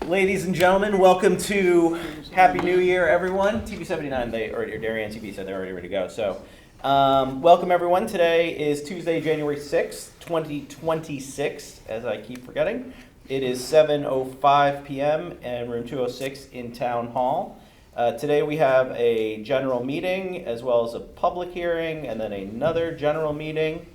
Ladies and gentlemen, welcome to Happy New Year, everyone. TV79, or Darien TV said they're already ready to go. So, welcome everyone. Today is Tuesday, January 6th, 2026, as I keep forgetting. It is 7:05 p.m. and room 206 in Town Hall. Today we have a general meeting as well as a public hearing and then another general meeting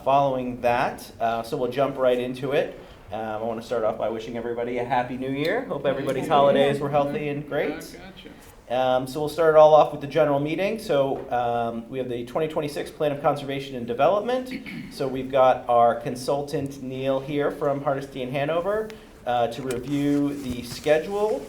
following that. So we'll jump right into it. I want to start off by wishing everybody a Happy New Year. Hope everybody's holidays were healthy and great. So we'll start it all off with the general meeting. So we have the 2026 Plan of Conservation and Development. So we've got our consultant Neil here from Hardesty and Hanover to review the schedule,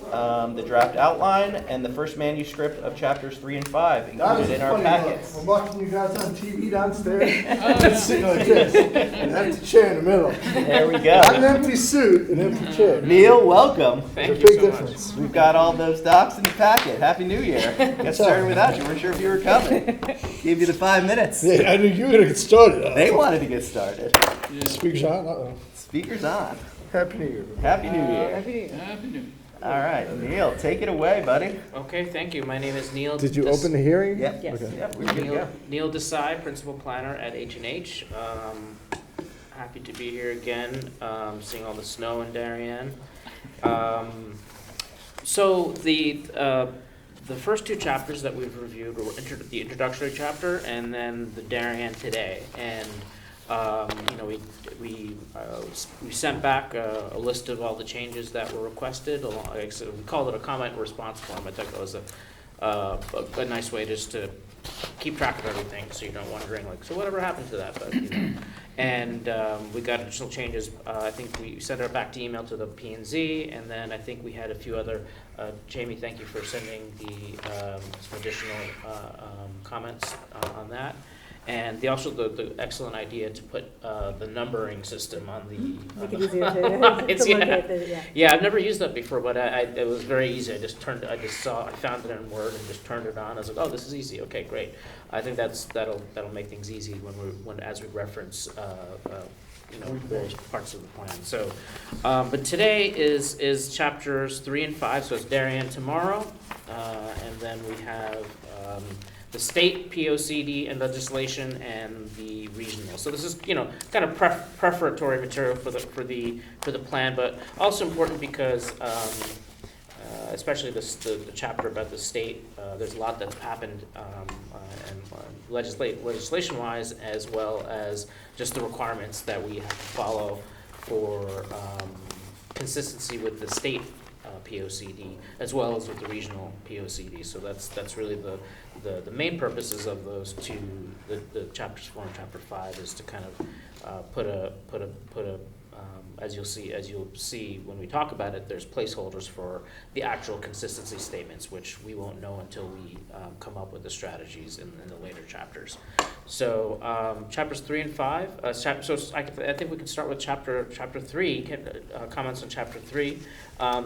the draft outline, and the first manuscript of chapters 3 and 5 included in our packets. I'm watching you guys on TV downstairs. I'm sitting like this, an empty chair in the middle. There we go. Not an empty suit, an empty chair. Neil, welcome. Thank you so much. We've got all those docs in the packet. Happy New Year. Got started without you. We're sure if you were coming. Gave you the 5 minutes. Yeah, I knew you were going to get started. They wanted to get started. Yeah. Speakers on? Uh-oh. Speakers on. Happy New Year. Happy New Year. Happy New Year. Happy New Year. All right, Neil, take it away, buddy. Okay, thank you. My name is Neil. Did you open the hearing? Yep. Yes. Okay. Yep, we're good to go. Neil Desai, Principal Planner at H&H. Happy to be here again, seeing all the snow in Darien. So the first two chapters that we've reviewed were the introductory chapter and then the Darien today. And we sent back a list of all the changes that were requested. We called it a comment and response form. I think it was a nice way just to keep track of everything, so you're not wondering like, so whatever happened to that? But and we got additional changes. I think we sent it back to email to the P&Z, and then I think we had a few other. Jamie, thank you for sending some additional comments on that. And also the excellent idea to put the numbering system on the. Make it easier to. Yeah, I've never used that before, but it was very easy. I found it in Word and just turned it on. I was like, oh, this is easy. Okay, great. I think that'll make things easy as we reference various parts of the plan. So, but today is chapters 3 and 5. So it's Darien tomorrow, and then we have. The state POCD and legislation and the regional. So this is kind of preparatory material for the plan, but also important because especially the chapter about the state. There's a lot that's happened and legislation wise, as well as just the requirements that we have to follow for consistency with the state POCD as well as with the regional POCD. So that's really the main purposes of those two, the chapters 4 and chapter 5, is to kind of put a as you'll see when we talk about it, there's placeholders for the actual consistency statements, which we won't know until we come up with the strategies in the later chapters. So chapters 3 and 5. I think we can start with chapter 3. Comments on chapter 3.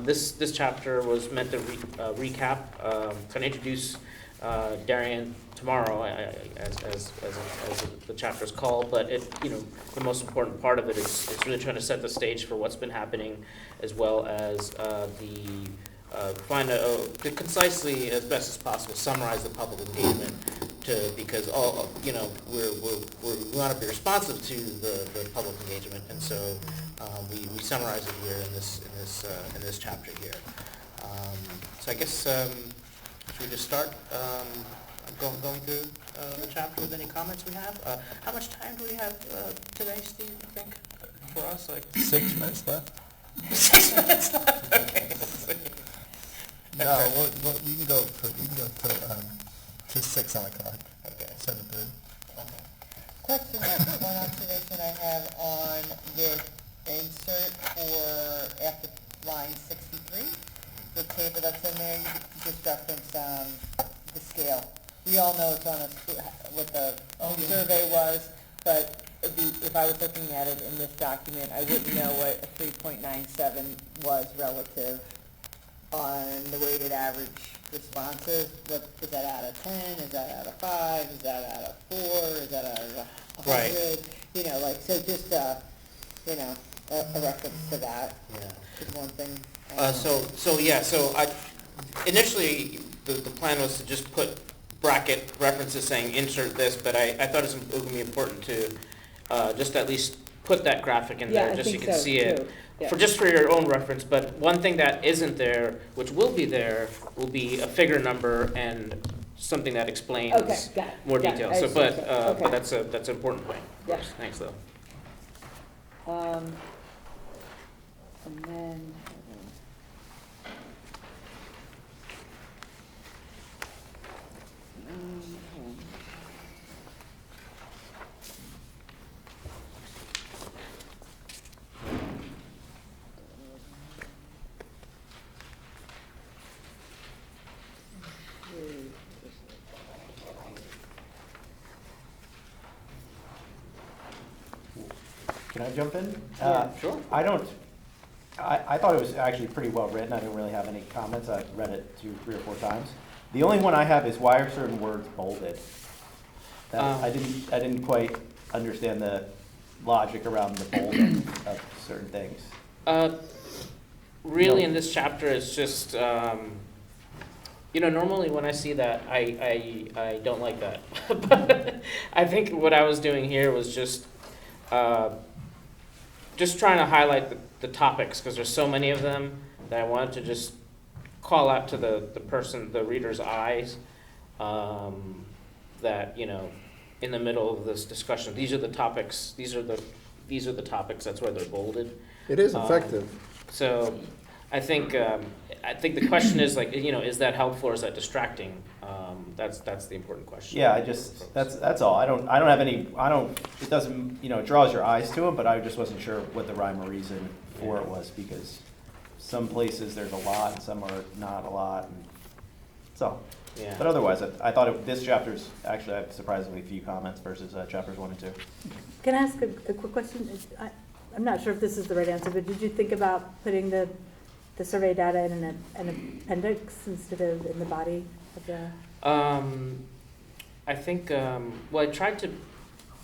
This chapter was meant to recap, kind of introduce Darien tomorrow, as the chapter is called, but the most important part of it is really trying to set the stage for what's been happening, as well as to concisely, as best as possible, summarize the public engagement. Because we want to be responsive to the public engagement, and so we summarize it here in this chapter here. So I guess should we just start going through the chapter with any comments we have? How much time do we have today, Steve? You think for us, like 6 minutes left? 6 minutes left. Okay. No, well, you can go to 6 on the clock. Okay. 7:30. Okay. Question, one observation I have on this insert for after line 63, the table that's in there, you just referenced the scale. We all know it's on what the survey was, but if I was looking at it in this document, I wouldn't know what a 3.97 was relative on the weighted average responses. What is that out of 10? Is that out of 5? Is that out of 4? Is that out of 100? Right. So just a reference to that. Yeah. is one thing. So I, initially, the plan was to just put bracket references saying insert this, but I thought it was going to be important to just at least put that graphic in Yeah, there, I just so you think can so, see it. too. Yeah. Just for your own reference, but one thing that isn't there, which will be there, will be a figure number and something that explains Okay, got it. more got it. detail. I So, assume but, so. but Okay. that's an important point. Yeah. Thanks, though. And then, Can I jump in? Sure. I thought it was actually pretty well written. I didn't really have any comments. I read it 2, 3, or 4 times. The only one I have is why are certain words bolded? I didn't quite understand the logic around the bolding of certain things. Really, No. in this chapter, it's just, normally when I see that, I don't like that. But I think what I was doing here was just trying to highlight the topics, because there's so many of them that I wanted to just call out to the reader's eyes, that, in the middle of this discussion, these are the topics, these are the topics, that's why they're bolded. It is effective. So I think the question is like, is that helpful or is that distracting? That's the important question. Yeah, that's all. I don't have any, it doesn't, it draws your eyes to it, but I just wasn't sure what the rhyme or reason for it was, because some places there's a lot and some are not a lot, and so. Yeah. But otherwise, I thought this chapter's actually, I have surprisingly few comments versus chapters 1 and 2. can I ask a quick question? I'm not sure if this is the right answer, but did you think about putting the survey data in an appendix instead of in the body of the? I think, well, I tried to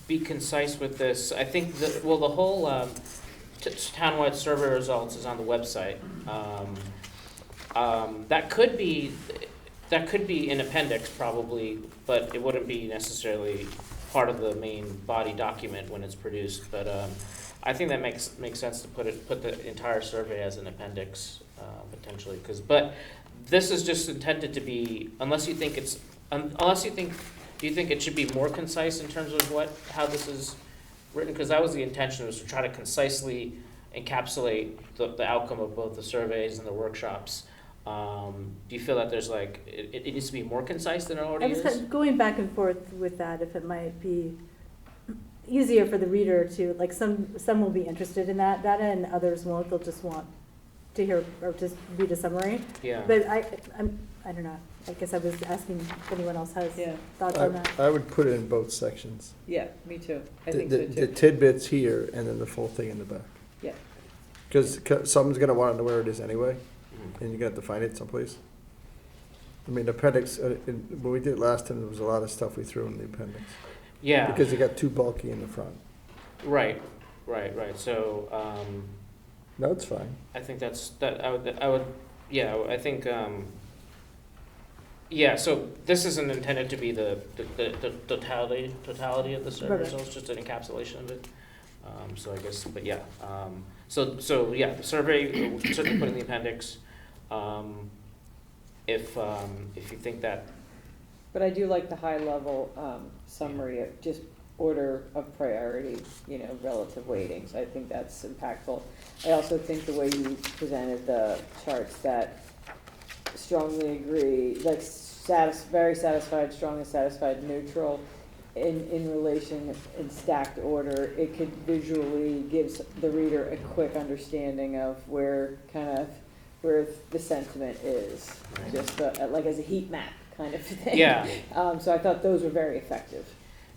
be concise with this. I think the whole townwide survey results is on the website. That could be an appendix probably, but it wouldn't be necessarily part of the main body document when it's produced. But I think that makes sense to put the entire survey as an appendix potentially, but this is just intended to be, do you think it should be more concise in terms of how this is written? Because that was the intention, was to try to concisely encapsulate the outcome of both the surveys and the workshops. Do you feel that there's it needs to be more concise than it already I was is? going back and forth with that, if it might be easier for the reader to, some will be interested in that data and others won't. They'll just want to hear or just read a summary. Yeah. But I don't know. I guess I was asking if anyone else has thoughts on that. I would put it in both sections. Yeah, me too. I The- think so The too. tidbits here and then the full thing in the back. Yeah. Because someone's gonna wanna know where it is anyway, Mhm. and you're gonna have to find it someplace. I mean, appendix, when we did it last time, there was a lot of stuff we threw in the appendix. Yeah. Because it got too bulky in the front. Right. So, No, it's fine. I think I would, yeah, I think, yeah, so this isn't intended to be the totality of the survey Right. results, just an encapsulation of it. So I guess, but yeah, so yeah, the survey, we'll certainly put in the appendix. If you think that, But I do like the high level summary of just order of priority, relative weightings. I think that's impactful. I also think the way you presented the charts, that strongly agree, very satisfied, strongly satisfied, neutral, in relation, in stacked order, it could visually gives the reader a quick understanding of where the sentiment is, just as a heat map kind of thing. Yeah. So I thought those were very effective.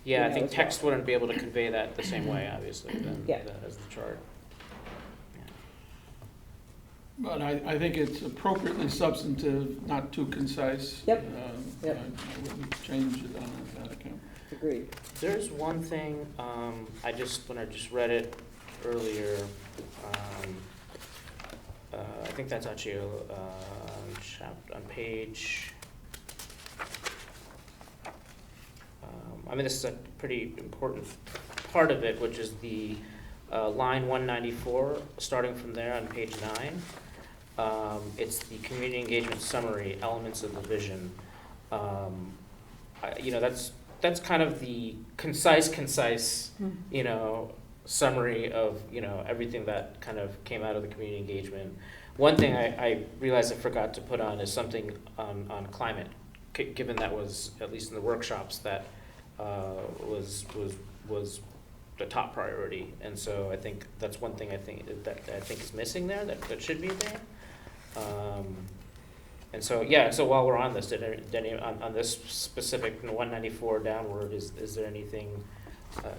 yeah, I as think well. text wouldn't be able to convey that the same way, obviously, Yeah. as the chart. But I think it's appropriately substantive, not too concise. Yep. Yep. I wouldn't change it on that account. Agreed. There's one thing, when I just read it earlier, I think that's actually, on page, I mean, this is a pretty important part of it, which is the, line 194, starting from there on page 9. It's the community engagement summary, elements of the vision. You know, that's kind of the concise, you know, summary of, you know, everything that kind of came out of the community engagement. One thing I realized I forgot to put on is something on climate, given that was, at least in the workshops, that was the top priority. And so I think that's one thing I think is missing there, that should be there. And so, yeah, so while we're on this, on this specific 194 downward, is there anything,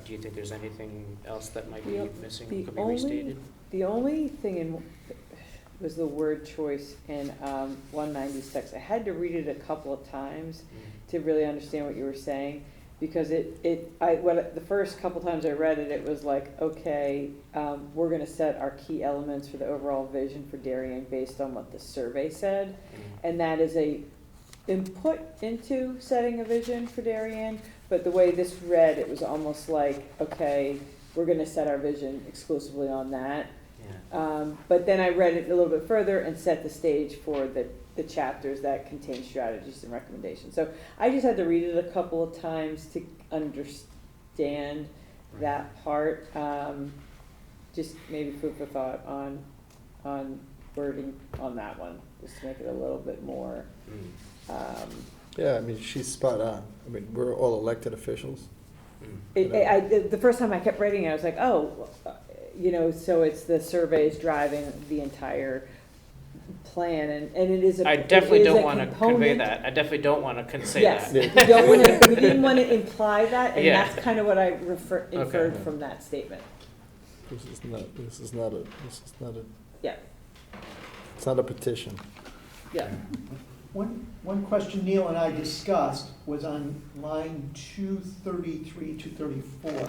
do you think there's anything else that might be missing, could be restated? The only thing was the word choice in 196. I had to read it a couple of times to really understand what you were saying, because the first couple times I read it, it was like, okay, we're gonna set our key elements for the overall vision for Darien based on what the survey said. And that is a input into setting a vision for Darien, but the way this read, it was almost like, okay, we're gonna set our vision exclusively on that. Yeah. But then I read it a little bit further and set the stage for the chapters that contain strategies and recommendations. So I just had to read it a couple of times to understand that part. Just maybe food for thought on wording on that one, just to make it a little bit more. Yeah, I mean, she's spot on. I mean, we're all elected officials. The first time I kept reading it, I was like, oh, you know, so it's the surveys driving the entire plan, and it is a I definitely don't want to convey that. I definitely don't want to say yes. that. You don't want to, we didn't want to imply that, and Yeah. that's kind of what I inferred Okay. from that statement. This is not a, Yeah, it's not a petition. yeah. One question Neil and I discussed was on line 233, 234.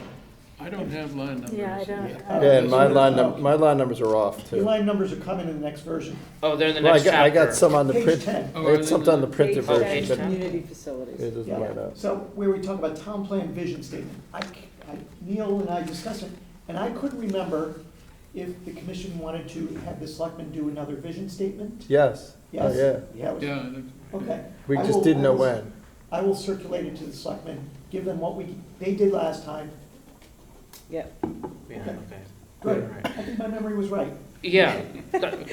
I don't have line numbers. Yeah, I don't. Yeah, and my line numbers are off Your too. line numbers are coming in the next version. Oh, they're in the Well, next chapter. I got some on the Page print, 10. Oh, I had something on the printed Page Oh, 10, page version, 10. community but facilities. it doesn't Yeah. line up. So where we talk about town plan vision statement, Neil and I discussed it, and I couldn't remember if the commission wanted to have the selectmen do another vision statement. Yes, oh, Yes? yeah. That was- Yeah, I think so. Okay. We I just will- didn't I know will- when. I will circulate it to the selectmen, give them what they did last time. Yeah, Yeah, Okay. okay. Good. Right. I think my memory was right. Yeah,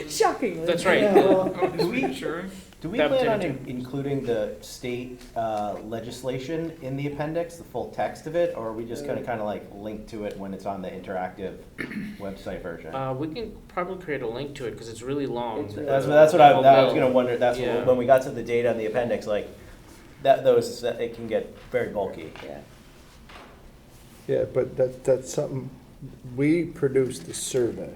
shockingly. that's right. Yeah, well, Oh, just making sure. Do we That plan on didn't- including the state legislation in the appendix, the full text of it, or are we just gonna kind of like link to it when it's on the interactive website version? We can probably create a link to it, because it's really long. It's really That's what I was Oh, gonna wonder, that's yeah. when we got to the data in the appendix, like, it can get very bulky. Yeah. Yeah, but that's something, we produced the survey,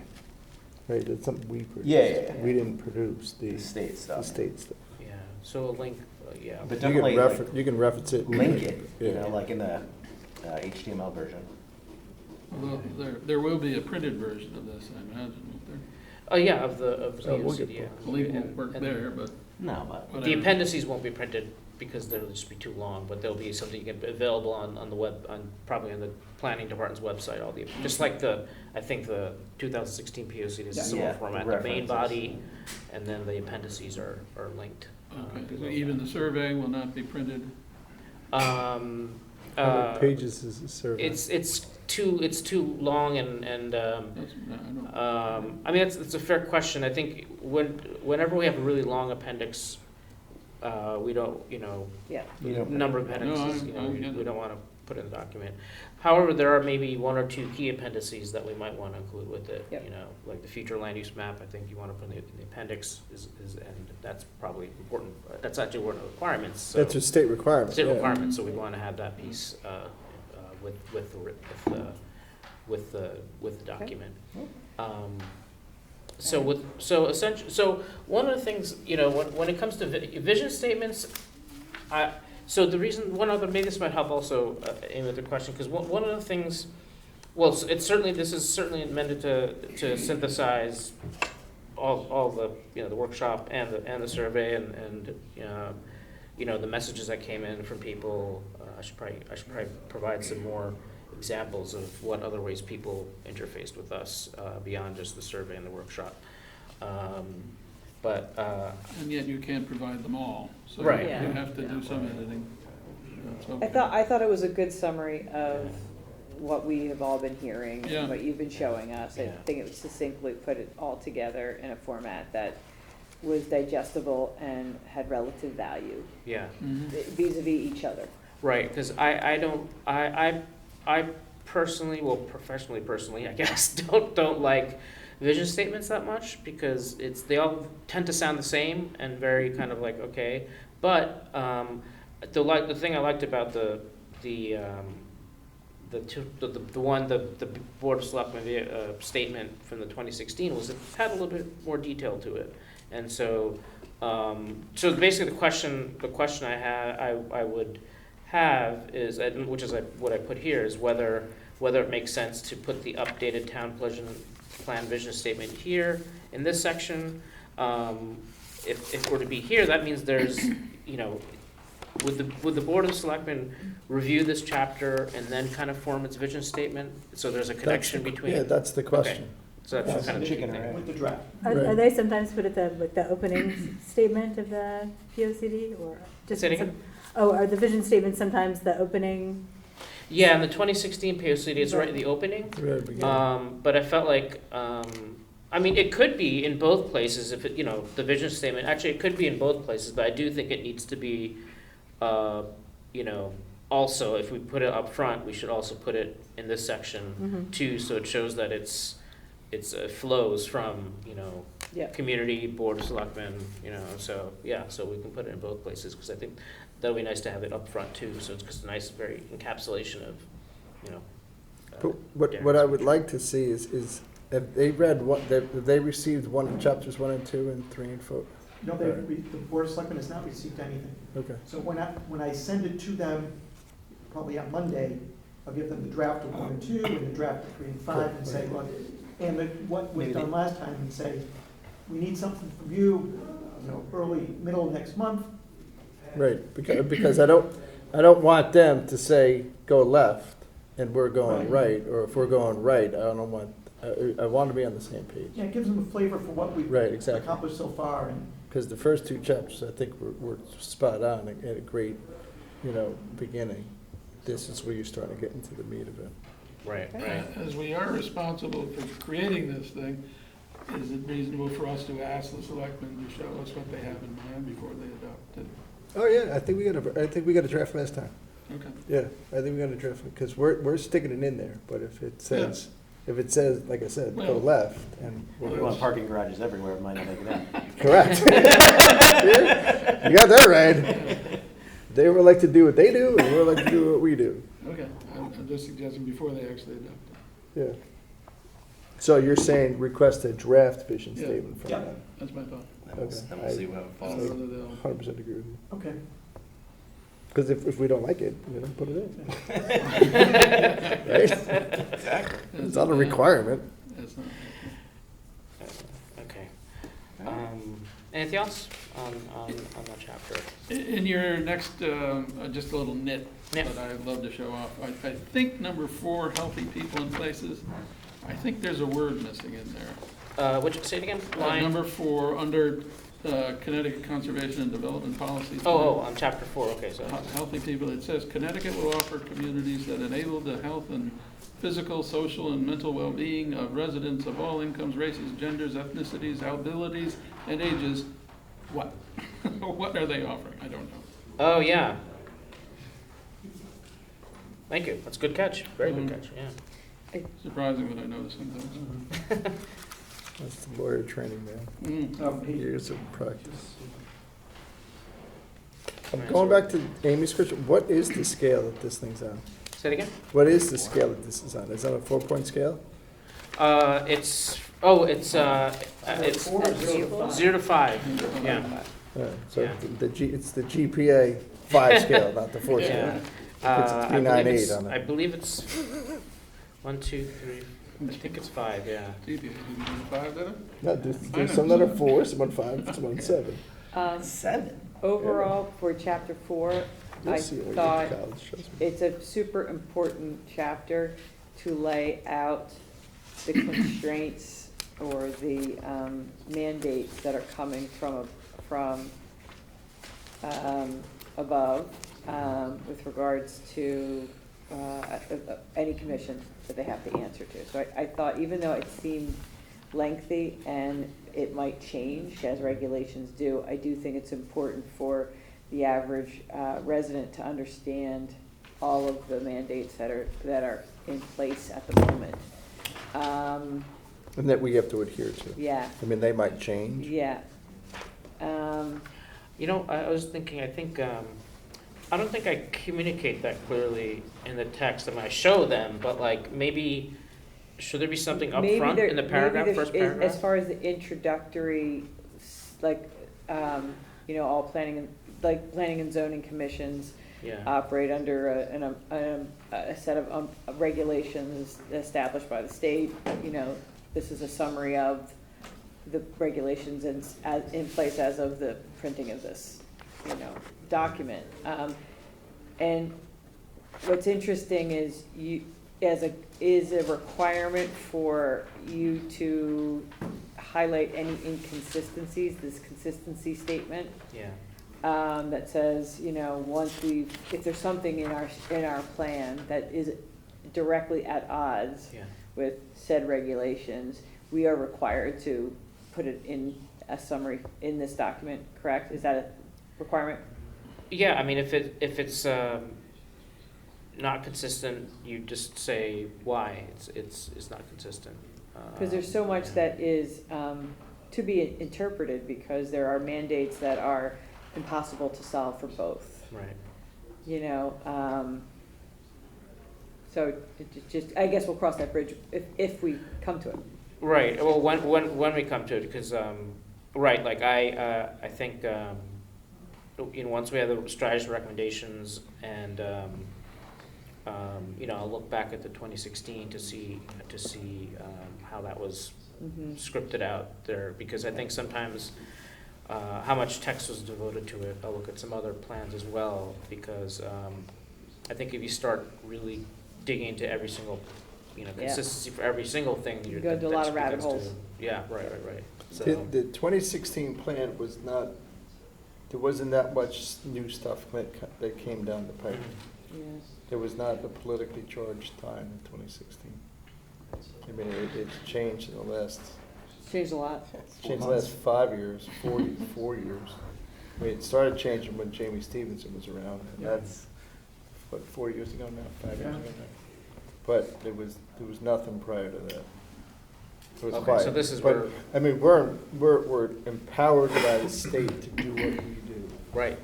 right? That's something we produced. Yeah. We didn't produce The state stuff. the state stuff. Yeah, so a link, yeah. But You definitely can like, reference, you can reference it. link it, you Yeah. know, like in the HTML version. Well, there will be a printed version of this, I imagine, won't there? Oh, yeah, of the Oh, we'll POCD, get yeah. The link won't And- work and there, but No, but. The whatever. appendices won't be printed because they'll just be too long, but there'll be something you can, available on the web, probably on the planning department's website, just like I think the 2016 POCD is a similar Yeah, format, the the main references. body, and then the appendices are linked. Okay, so below even that. the survey will not be printed? How many pages is the survey? It's too long and That's, I don't. I mean, it's a fair question. I think whenever we have a really long appendix, we don't, Yeah. You know, number of appendices, No, I get we it. don't want to put in the document. However, there are maybe one or two key appendices that we might want to include with it, Yep. like the future land use map, I think you want to put in the appendix and that's probably important. That's actually one of the requirements, so. That's a state requirement, State yeah. requirement, so we want to have that piece with the document. So one of the things, when it comes to vision statements, so the reason, maybe this might help also aim at the question, because one of the things, this is certainly intended to synthesize all the, the workshop and the survey and the messages that came in from people. I should probably provide some more examples of what other ways people interfaced with us beyond just the survey and the workshop. And yet you can't provide them all, so Right. you have to do some editing. That's okay. I thought it was a good summary of what we have all been hearing, Yeah. and what you've been showing us. I Yeah. think it succinctly put it all together in a format that was digestible and had relative value Yeah. Mhm. vis-a-vis each other. Right, because I personally, well, personally, I guess, don't like vision statements that much because they all tend to sound the same and very kind of like, okay. But the thing I liked about the Board of Selectmen statement from the 2016 was it had a little bit more detail to it, and so basically the question I would have is, which is what I put here, is whether it makes sense to put the updated town plan vision statement here in this section. If it were to be here, that means there's, would the Board of Selectmen review this chapter and then kind of form its vision statement? So there's a connection between. Yeah, that's the question. So that's Yes, kind of chicken the or egg. With the draft. Are Right. they sometimes put at the opening statement of the POCD, or just? Say it again? Are the vision statements sometimes the opening? Yeah, in the 2016 POCD, it's right at the opening. Very beginning. But I felt like, it could be in both places if it, the vision statement, actually it could be in both places, but I do think it needs to be, also, if we put it up front, we should also put it in this section too, so it shows that it flows from, Yeah. community, board of selectmen, so we can put it in both places, because I think that'll be nice to have it up front too, so it's just a nice, very encapsulation of, But what I would like to see is have they read have they received chapters 1 and 2 and 3 and 4? No, the Board of Selectmen has not received anything. Okay. So when I send it to them, probably on Monday, I'll give them the draft of 1 and 2 and the draft of 3 and 5 and say, look, and what was done last time, and say, we need something from you, middle of next month. Right, because I don't want them to say, go left, and we're going right, or if we're going right, I want to be on the same page. Yeah, it gives them a flavor for what we've Right, exactly. accomplished so far, and Because the first 2 chapters, I think, were spot on and a great, beginning. This is where you're starting to get into the meat of it. right. As we are responsible for creating this thing, is it reasonable for us to ask the selectmen to show us what they have in mind before they adopt it? Oh, yeah, I think we got a draft last time. Okay. Yeah, I think we got a draft, because we're sticking it in there, but if it says, like I said, go Well- left, and We want parking garages everywhere, it might not make it in. correct. Yeah, you got that right. They would like to do what they do, and we're like to do what we do. Okay, I'm just suggesting before they actually adopt it. Yeah. So you're saying request a draft vision Yeah. statement from Yeah. them? That's my thought. Okay. Then we'll see what So falls. whether they'll- 100% agree with you. okay. Because if we don't like it, we don't put it in. Right? Exactly. It's not a requirement. That's not. Okay. Anything else on that chapter? In your next, just a little nit Yeah. that I'd love to show off. I think number 4, healthy people in places, I think there's a word missing in there. Say it again? Line? Number 4, under Connecticut Conservation and Development Policy. On chapter 4, okay, so. Healthy people, it says Connecticut will offer communities that enable the health and physical, social, and mental well-being of residents of all incomes, races, genders, ethnicities, abilities, and ages. What? What are they offering? I don't know. Oh, yeah. Thank you, that's a good catch, very good Mhm. catch, yeah. Surprising that I notice sometimes. That's the lawyer training, man. Years of practice. Going back to Amy's question, what is the scale that this thing's on? Say it again? What is the scale that this is on? Is that a 4-point scale? It's 4 or 0 to 5, yeah. So Yeah. it's the GPA 5 scale, not the 4 scale. Yeah. It's a 398 on it. I believe it's 1, 2, 3, I think it's 5, yeah. GPA didn't do 5, did it? No, there's some that are 4, some are 5, some are 7. 7. Overall, for chapter 4, You'll I see it when you thought get to college, trust me. it's a super important chapter to lay out the constraints or the mandates that are coming from above with regards to any commission that they have to answer to. So I thought, even though it seemed lengthy and it might change as regulations do, I do think it's important for the average resident to understand all of the mandates that are in place at the moment. And that we have to adhere to. Yeah, I mean, they might change. yeah. You know, I was thinking, I think, I don't think I communicate that clearly in the text. I mean, I show them, but like, maybe, should there be something up Maybe front there- in the maybe paragraph, there first is- paragraph? As far as the introductory, like, all planning and zoning commissions Yeah, operate under a set of regulations established by the state. This is a summary of the regulations in place as of the printing of this, document. And what's interesting is is a requirement for you to highlight any inconsistencies, this consistency statement. yeah, That says, if there's something in our plan that is directly at odds yeah. with said regulations, we are required to put it in a summary in this document, correct? Is that a requirement? Yeah, I mean, if it's not consistent, you just say why it's not consistent. Because there's so much that is to be interpreted, because there are mandates that are impossible to solve for both. Right. So I guess we'll cross that bridge if we come to it. Right. Well, when we come to it, because right, like I think once we have the strategy recommendations, and I'll look back at the 2016 to see how that was Mhm. scripted out there, because I think sometimes how much text was devoted to it. I'll look at some other plans as well, because I think if you start really digging into every single, consistency for every single thing, You go into a lot of rabbit holes. Yeah, right. So, The 2016 plan was not, there wasn't that much new stuff that came down the pipe. mhm. Yes. There was not a politically charged time in 2016. I mean, it's changed in the last, Changed a lot. changed the last 5 years, 4 years. I mean, it started changing when Jamie Stevenson was around, and that's, 4 years ago now, 5 years ago now. But there was nothing prior to that. It was Okay, quiet. so this is But, where- I mean, we're empowered by the state to do what we do. Right.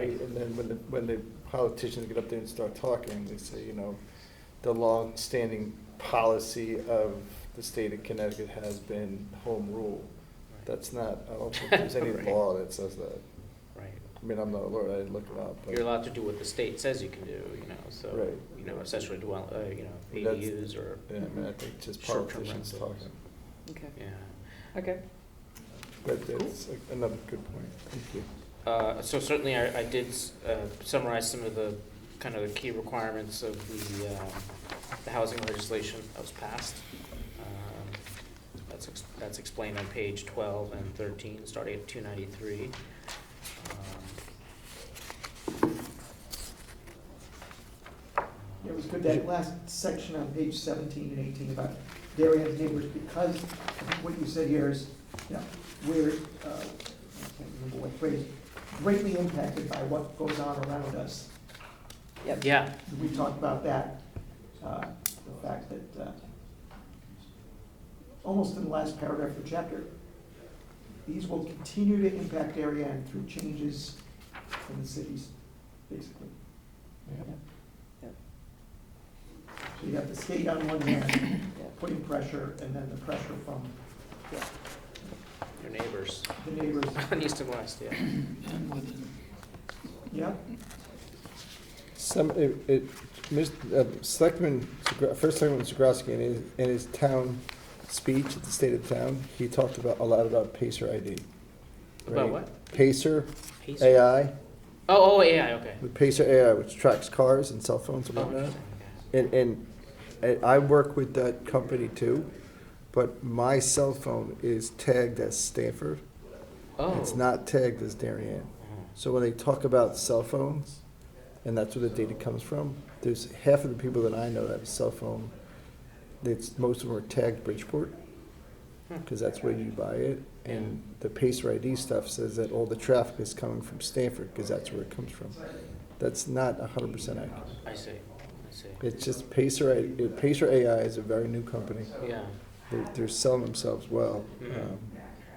And then when the politicians get up there and start talking, they say, the long-standing policy of the state of Connecticut has been home rule. That's not, I don't think there's any Right. law that says that. Right. I mean, I'm not a lawyer, I didn't look it up. but- You're allowed to do what the state says you can do, so, Right. accessory dwell, That's- ADUs or, Yeah, I mean, I think just Short-term politicians rentals. talking. Okay. yeah. Okay. But it's another good point, thank you. So certainly I did summarize some of the kind of the key requirements of the housing legislation that was passed. That's explained on page 12 and 13, starting at 293. It was good, that last section on page 17 and 18 about Darien's neighbors, because I think what you said here is, we're, I can't remember what phrase, greatly impacted by what goes on around us. Yep. Yeah, We talked about that, the fact that, almost in the last paragraph of the chapter, these will continue to impact Darien through changes in the cities, basically. So you have the state on one hand, putting pressure, and then the pressure from your neighbors the neighbors. on east and west, yeah. And within. Yeah, Selectman, First Selectman Zagrowski in his town speech at the State of the Town, he talked a lot about Pacer ID. About right? what? Pacer, Pacer? AI, Oh, AI, okay. with Pacer AI, which tracks cars and cell phones and Oh, whatnot. interesting, And I work with that company too, but my cell phone is tagged as Stanford. okay. It's not tagged as Darien. So when they talk about cell phones, and that's where the data comes from, there's half of the people that I know that have a cell phone, most of them are tagged Bridgeport, because that's where you buy it. And the Pacer ID stuff says that all the traffic is coming from Stanford, because that's where it comes from. That's not 100% accurate. I see. It's just Pacer AI is a very new company. Yeah. They're selling themselves well. Mhm.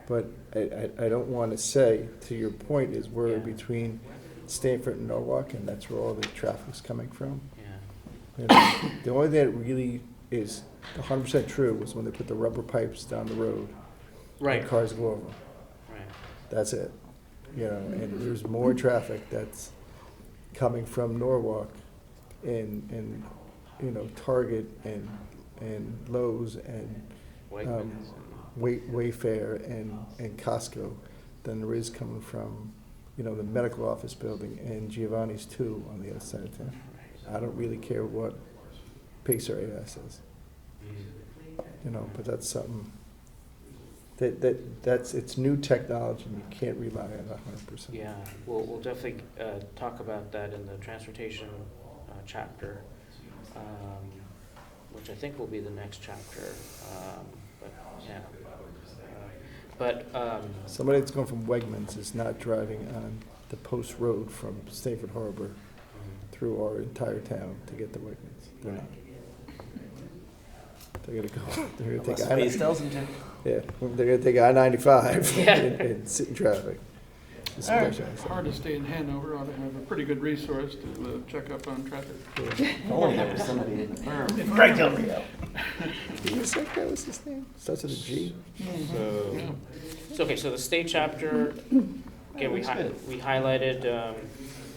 But I don't want to say, to your point, is we're Yeah. between Stanford and Norwalk, and that's where all the traffic's coming from. Yeah. You know, the only thing that really is 100% true was when they put the rubber pipes down the road. Right. And cars go over. Right. That's it. You know, and there's more traffic that's coming from Norwalk and you know, Target and Lowe's and Wegmans. Wayfair and Costco than there is coming from, you know, the medical office building and Giovanni's too on the other side of town. I don't really care what Pacer AI says, you know, but that's something that's it's new technology and you can't rely on it 100%. Yeah, we'll definitely talk about that in the transportation chapter, which I think will be the next chapter. But yeah, Somebody that's going from Wegmans is not driving on the post road from Stanford Harbor through our entire town to get to Wegmans. They're not. They're gonna go. They're gonna take Unless Waze tells them to. Yeah, they're gonna take I-95 Yeah. and sit in traffic. It's All right. especially- Hard to stay in Hanover, ought to have a pretty good resource to check up on traffic. Only there was somebody in the firm. Greg Del Rio. What's that guy? What's his name? Starts with a G. Yeah. so okay. So the state chapter. Again, we highlighted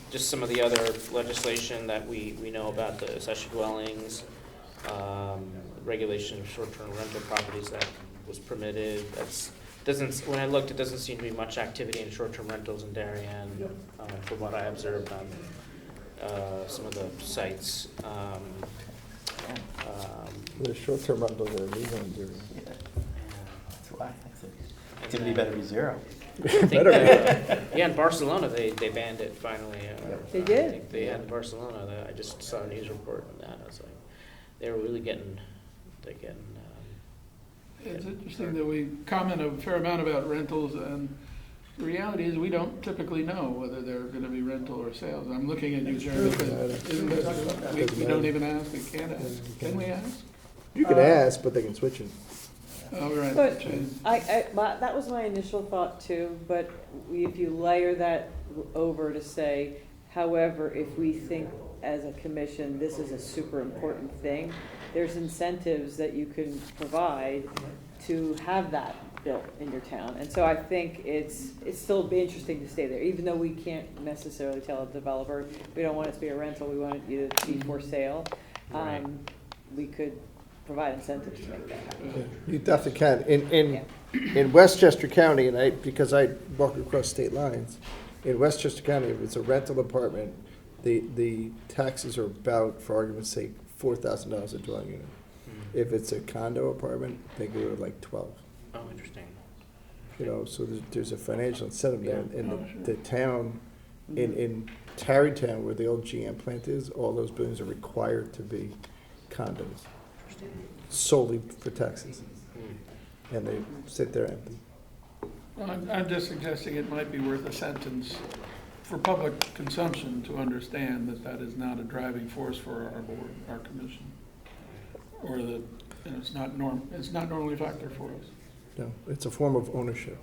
just some of the other legislation that we know about, the accessory dwellings, regulation of short-term rental properties that was permitted. When I looked, it doesn't seem to be much activity in short-term rentals in Darien, from what I observed on some of the sites. The short-term rentals are illegal in Darien. That's why. Activity better be zero. I think, yeah, in Barcelona, they banned it finally. They did? I think they had in Barcelona. I just saw a news report on that. I was like, they were really getting. It's interesting that we comment a fair amount about rentals, and the reality is we don't typically know whether they're going to be rental or sales. I'm looking at you, Jeremy, because isn't that, we don't even ask, we can't ask. Can we ask? You can ask, but they can switch it. Oh, right. But Change. that was my initial thought too, but if you layer that over to say, however, if we think as a commission, this is a super important thing, there's incentives that you can provide to have that built in your town. And so I think it's still be interesting to stay there, even though we can't necessarily tell a developer, we don't want it to be a rental, we want it to be for sale. Right. We could provide incentives to make that happen. You definitely can. In Westchester County, and because I walk across state lines, in Westchester County, if it's a rental apartment, the taxes are about, for argument's sake, $4,000 a dwelling unit. If it's a condo apartment, they go to like 12. Oh, interesting. You know, so there's a financial incentive there. Yeah. And the town, in Tarrytown, where the old GM plant is, all those buildings are required to be condos, solely for taxes. And they sit there empty. Well, I'm just suggesting it might be worth a sentence for public consumption to understand that that is not a driving force for our board, our commission, or that it's not normally a factor for us. No, it's a form of ownership.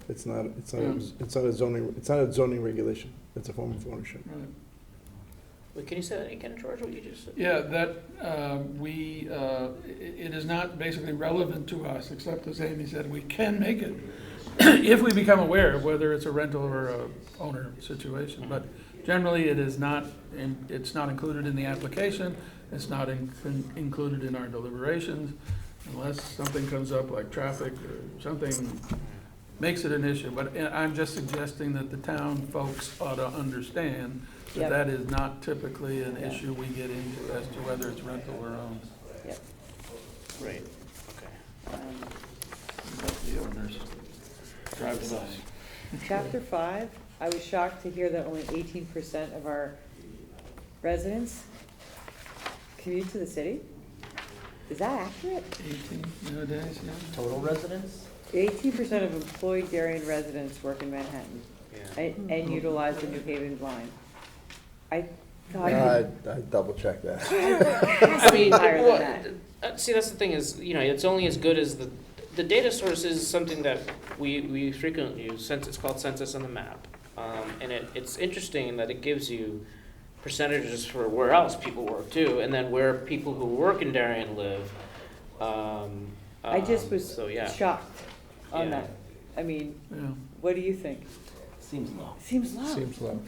It's not a zoning regulation. It's a form of ownership. Right. Wait, can you say that again, George, what you just said? Yeah, that it is not basically relevant to us, except as Amy said, we can make it if we become aware of whether it's a rental or a owner situation. But generally, it is not, it's not included in the application, it's not included in our deliberations, unless something comes up like traffic or something makes it an issue. But I'm just suggesting that the town folks ought to understand that Yep. that is not typically an Yeah. issue we get into as to whether it's rental or owned. Yep. Right, okay. Let the owners drive the bus. Chapter 5, I was shocked to hear that only 18% of our residents commute to the city. Is that accurate? 18 nowadays, yeah. Total residents? 18% of employed Darien residents work in Manhattan Yeah. and utilize the New Haven line. I thought I'd double check that. I mean, higher than well, that. see, that's the thing is, it's only as good as the data source is something that we frequently use. It's called census on the map. And it's interesting in that it gives you percentages for where else people work too, and then where people who work in Darien live. I just was So, yeah. shocked on Yeah. that. I mean, Yeah. what do you think? Seems low. Seems low. Seems low.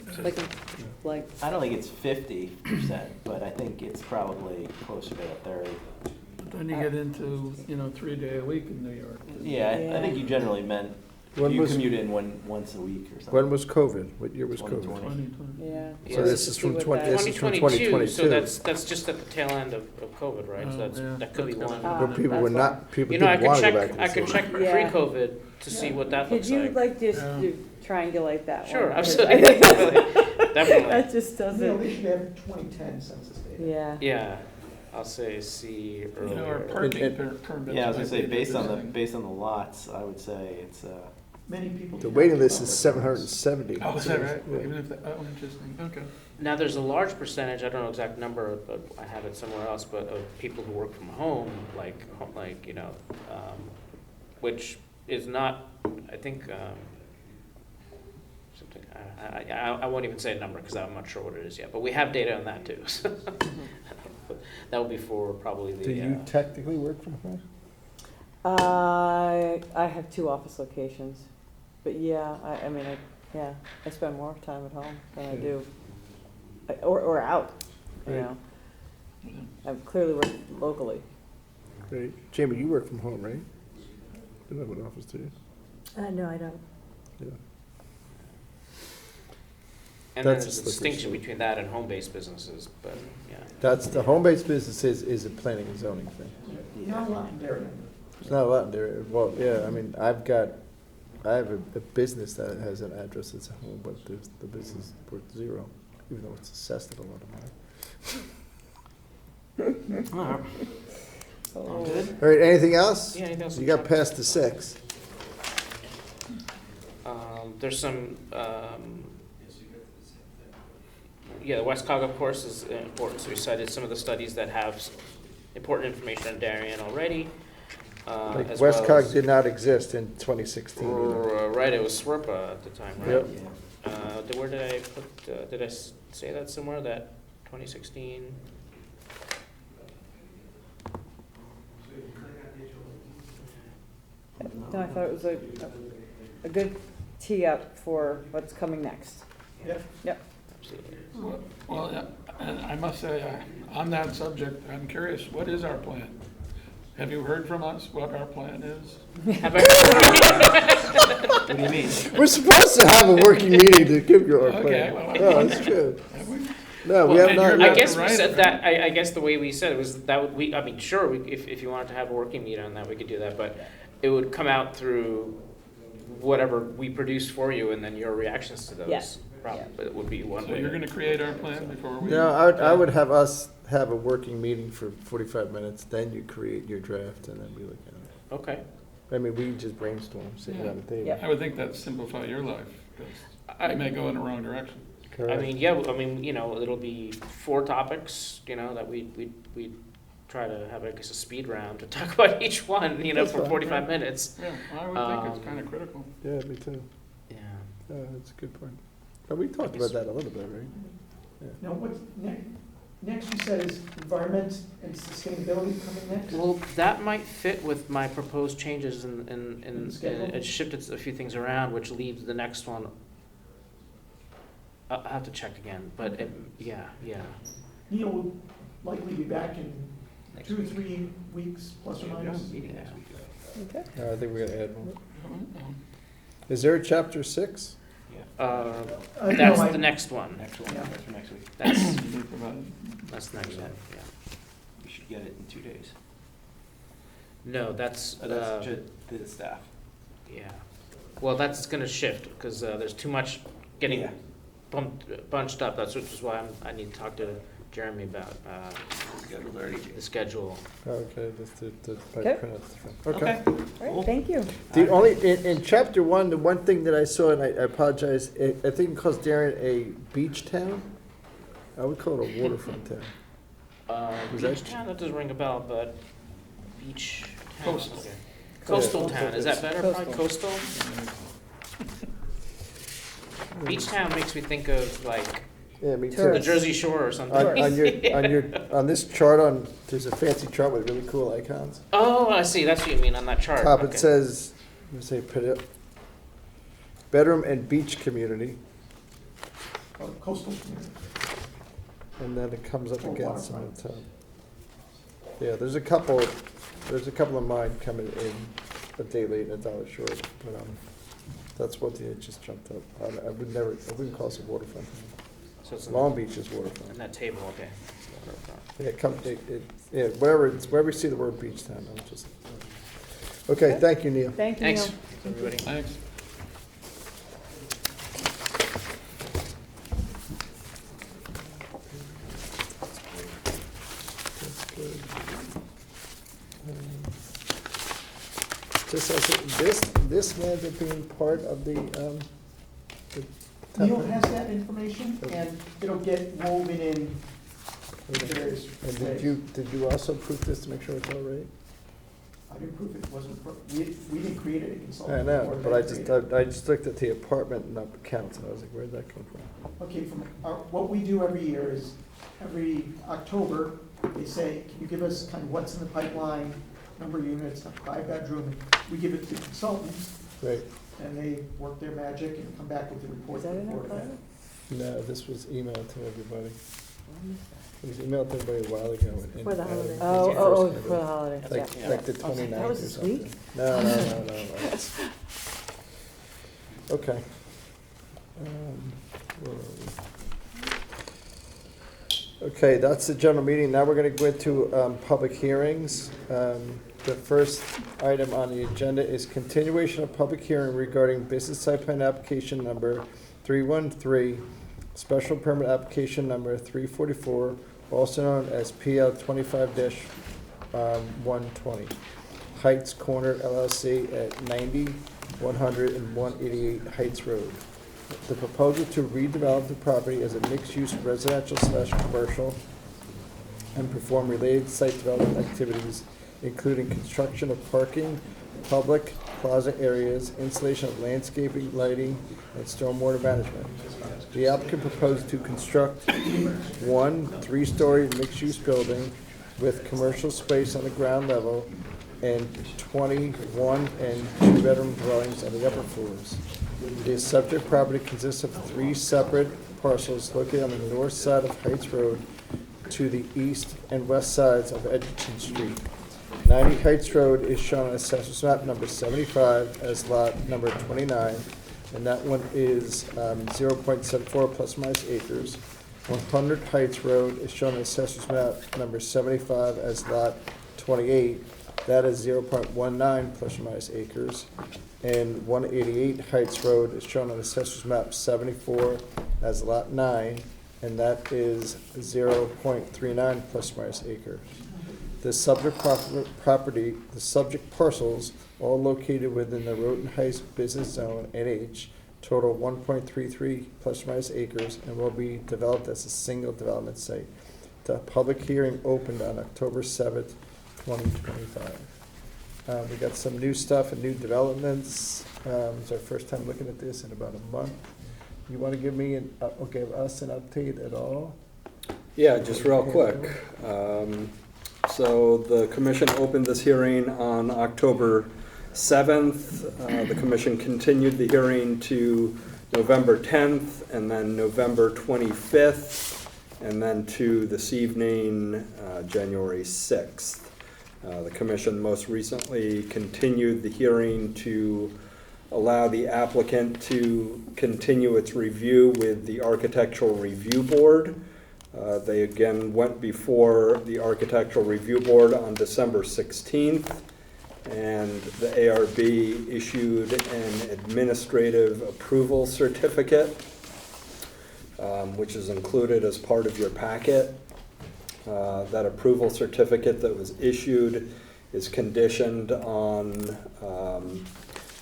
Like, I don't think it's 50%, but I think it's probably closer to 30. But then you get into, 3-day a week in New York. Yeah, I think you generally meant When you was- commute in once a week or something. When was COVID? What year was 2020. COVID? 2020. yeah. So Yeah. this to is see from what 20 that- this is from 2022, so 2022. that's just at the tail end of COVID, right? So Oh, yeah. that could be That's one. gonna- But people were not, people I didn't want could to go back to the I could city. check Yeah. pre-COVID to see what that Could looks you like. like just Yeah. triangulate that one? Sure, Because absolutely, I think definitely. That just You know, doesn't, they should have 2010 census data. yeah. Yeah, I'll say see Our earlier. parking permits. Yeah, I was gonna might say, be based on the, interesting. based on the lots, I would say it's, Many people. The waiting list is 770. Oh, is that right? Yeah. Even if, interesting, okay. Now, there's a large percentage, I don't know exact number, but I have it somewhere else, but of people who work from home, which is not, I think, something, I won't even say a number because I'm not sure what it is yet, but we have data on that too. so. But that would be for probably the. Do you technically work from home? I have 2 office locations, but yeah, I spend more time at home than I do, or out, you Right. know. I clearly work locally. Great. Jamie, you work from home, right? You don't have an office, do you? No, I don't. Yeah. And then That's there's a a slippery distinction slope. between that and home-based businesses, but, yeah. That's, the home-based business is a planning and zoning thing. Not a lot in Darien. There's not a lot in there. Well, yeah, I mean, I have a business that has an address that's a home, but the business is worth 0, even though it's assessed at a lot of money. alright. Oh. Good. All right, anything else? Yeah, anything else You in got chapter? past the 6. There's some, the West Cog, of course, is important, so we cited some of the studies that have important information on Darien already. Like as West well Cog as- did not exist in 2016 either. Right, it was SWRPA at the time, right? Yep. Yeah. Where did I put, did I say that somewhere, that 2016? No, I thought it was a good tee up for what's coming next. Absolutely. Well, yeah, and I must say, on that subject, I'm curious, what is our plan? Have you heard from us what our plan is? Have I- What do you mean? We're supposed to have a working meeting to give you our Okay, plan. well, No, that's true. Have we? No, we Well, have and not. you're I about to guess we write said it, that, I guess the way we said it was that would, I mean, sure, if you wanted to have a working meeting on that, we could do that, but it would come out through whatever we produce for you and then your reactions to those. Yeah. Probably, it would be one So way. you're gonna create our plan before we? No, I would have us have a working meeting for 45 minutes, then you create your draft, and then we look at it. Okay. I mean, we just brainstorm, sitting Yeah. on the table. Yeah. I would think that'd simplify your life, because you may go in the wrong direction. I Correct. mean, yeah, it'll be 4 topics, that we try to have, I guess, a speed round to talk about each one, That's for fine. 45 minutes. Yeah, I would think it's kind of critical. Yeah, me too. Yeah. That's a good point. But we talked about that a little bit, right? Now, what's next? next you said is environment and sustainability coming next? Well, that might fit with my proposed changes in Schedule? it shifted a few things around, which leaves the next one. I'll have to check again, but yeah. Neil will likely be back in Next 2 or week. 3 weeks, plus or minus. Meeting next week. Okay. I think we're gonna add one. Um, Is there a chapter 6? Uh, No, that's I- the next one. Next one, Yeah. that's for next week. That's they provided- that's next one. Yeah. We should get it in 2 days. No, that's That's just the staff. yeah. Well, that's gonna shift because there's too much getting Yeah. bunched up. That's which is why I need to talk to Jeremy about Schedule's already the schedule. Okay, that's the Okay. printouts. Okay. All Cool. right, thank you. The only, in chapter 1, the one thing that I saw, and I apologize, I think it calls Darien a beach town. I would call it a waterfront town. Was that- Beach town, that doesn't ring a bell, but beach town. Coastal. Okay. Coastal Yeah. town, is that better? Probably Coastal. coastal? Beach town makes me think of like Yeah, me too. the Tourist. Jersey Shore or something. On this chart there's a fancy chart with really cool icons. Oh, I see, that's what you mean on that chart. Top, Okay. it says, let me say, bedroom and beach community, Coastal community. and then it comes up Or against some waterfront. of the top. Yeah, there's a couple of mine coming in a day late and $1 short, but, that's what it just jumped up. I wouldn't call it a waterfront. So it's in Long Beach is waterfront. in that table, okay. Yeah, wherever you see the word beach town, I'm just, okay, thank you, Neil. Thank you, Neil. Thanks, everybody. Thanks. Just as this lands up being part of the Neil has that information, and it'll get woven in various And ways. did you also proof this to make sure it's all right? I didn't prove it wasn't, we didn't create it, a consultant. I know, board but I created just, it. I just looked at the apartment number counts, and I was like, where'd that come from? Okay, what we do every year is, every October, they say, can you give us kind of what's in the pipeline, number of units, 5-bedroom, we give it to the consultants, Right, and they work their magic and come back with the report. Is that in our report file? no, this was emailed to everybody. It was emailed to everybody a while ago. and- For the holiday. Oh, for the holiday, yeah. Like the 29th That or was something. sweet. No. it's- Okay. Where are we? Okay, that's the general meeting. Now we're gonna go into public hearings. The first item on the agenda is continuation of public hearing regarding business site plan application number 313, special permit application number 344, also known as PL 25-120, Heights Corner LLC at 90, 100, and 188 Heights Road. The proposal to redevelop the property as a mixed-use residential/commercial and perform related site development activities, including construction of parking, public plaza areas, installation of landscaping, lighting, and stormwater management. The applicant proposed to construct 1 3-story mixed-use building with commercial space on the ground level and 21 and 2-bedroom dwellings on the upper floors. The subject property consists of 3 separate parcels located on the north side of Heights Road to the east and west sides of Edgerton Street. 90 Heights Road is shown on Assessor's Map number 75 as lot number 29, and that one is 0.74 plus or minus acres. 100 Heights Road is shown on Assessor's Map number 75 as lot 28, that is 0.19 plus or minus acres. And 188 Heights Road is shown on Assessor's Map 74 as lot 9, and that is 0.39 plus or minus acres. The subject the subject parcels, all located within the Noroton Heights Business Zone, NH, total 1.33 plus or minus acres, and will be developed as a single development site. The public hearing opened on October 7th, 2025. We got some new stuff and new developments. It's our first time looking at this in about a month. You want to give me, give us an update at all? Yeah, just real quick. So the commission opened this hearing on October 7th. The commission continued the hearing to November 10th, and then November 25th, and then to this evening, January 6th. The commission most recently continued the hearing to allow the applicant to continue its review with the Architectural Review Board. They again went before the Architectural Review Board on December 16th, and the ARB issued an administrative approval certificate, which is included as part of your packet. That approval certificate that was issued is conditioned on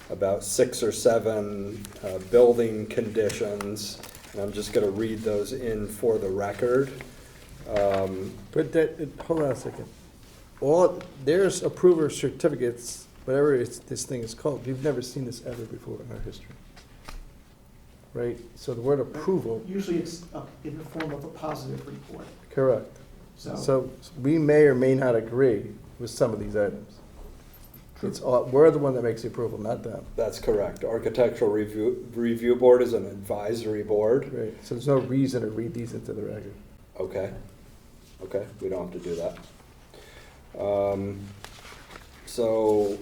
about 6 or 7 building conditions, and I'm just going to read those in for the record. But that, hold on a second. There's approver certificates, whatever this thing is called. We've never seen this ever before in our history. Right? So the word approval. Usually it's in the form of a positive report. Correct. So we may or may not agree with some of these items. We're the one that makes the approval, not them. That's correct. Architectural Review Board is an advisory board. Right. So there's no reason to read these into the record. Okay. Okay, we don't have to do that. So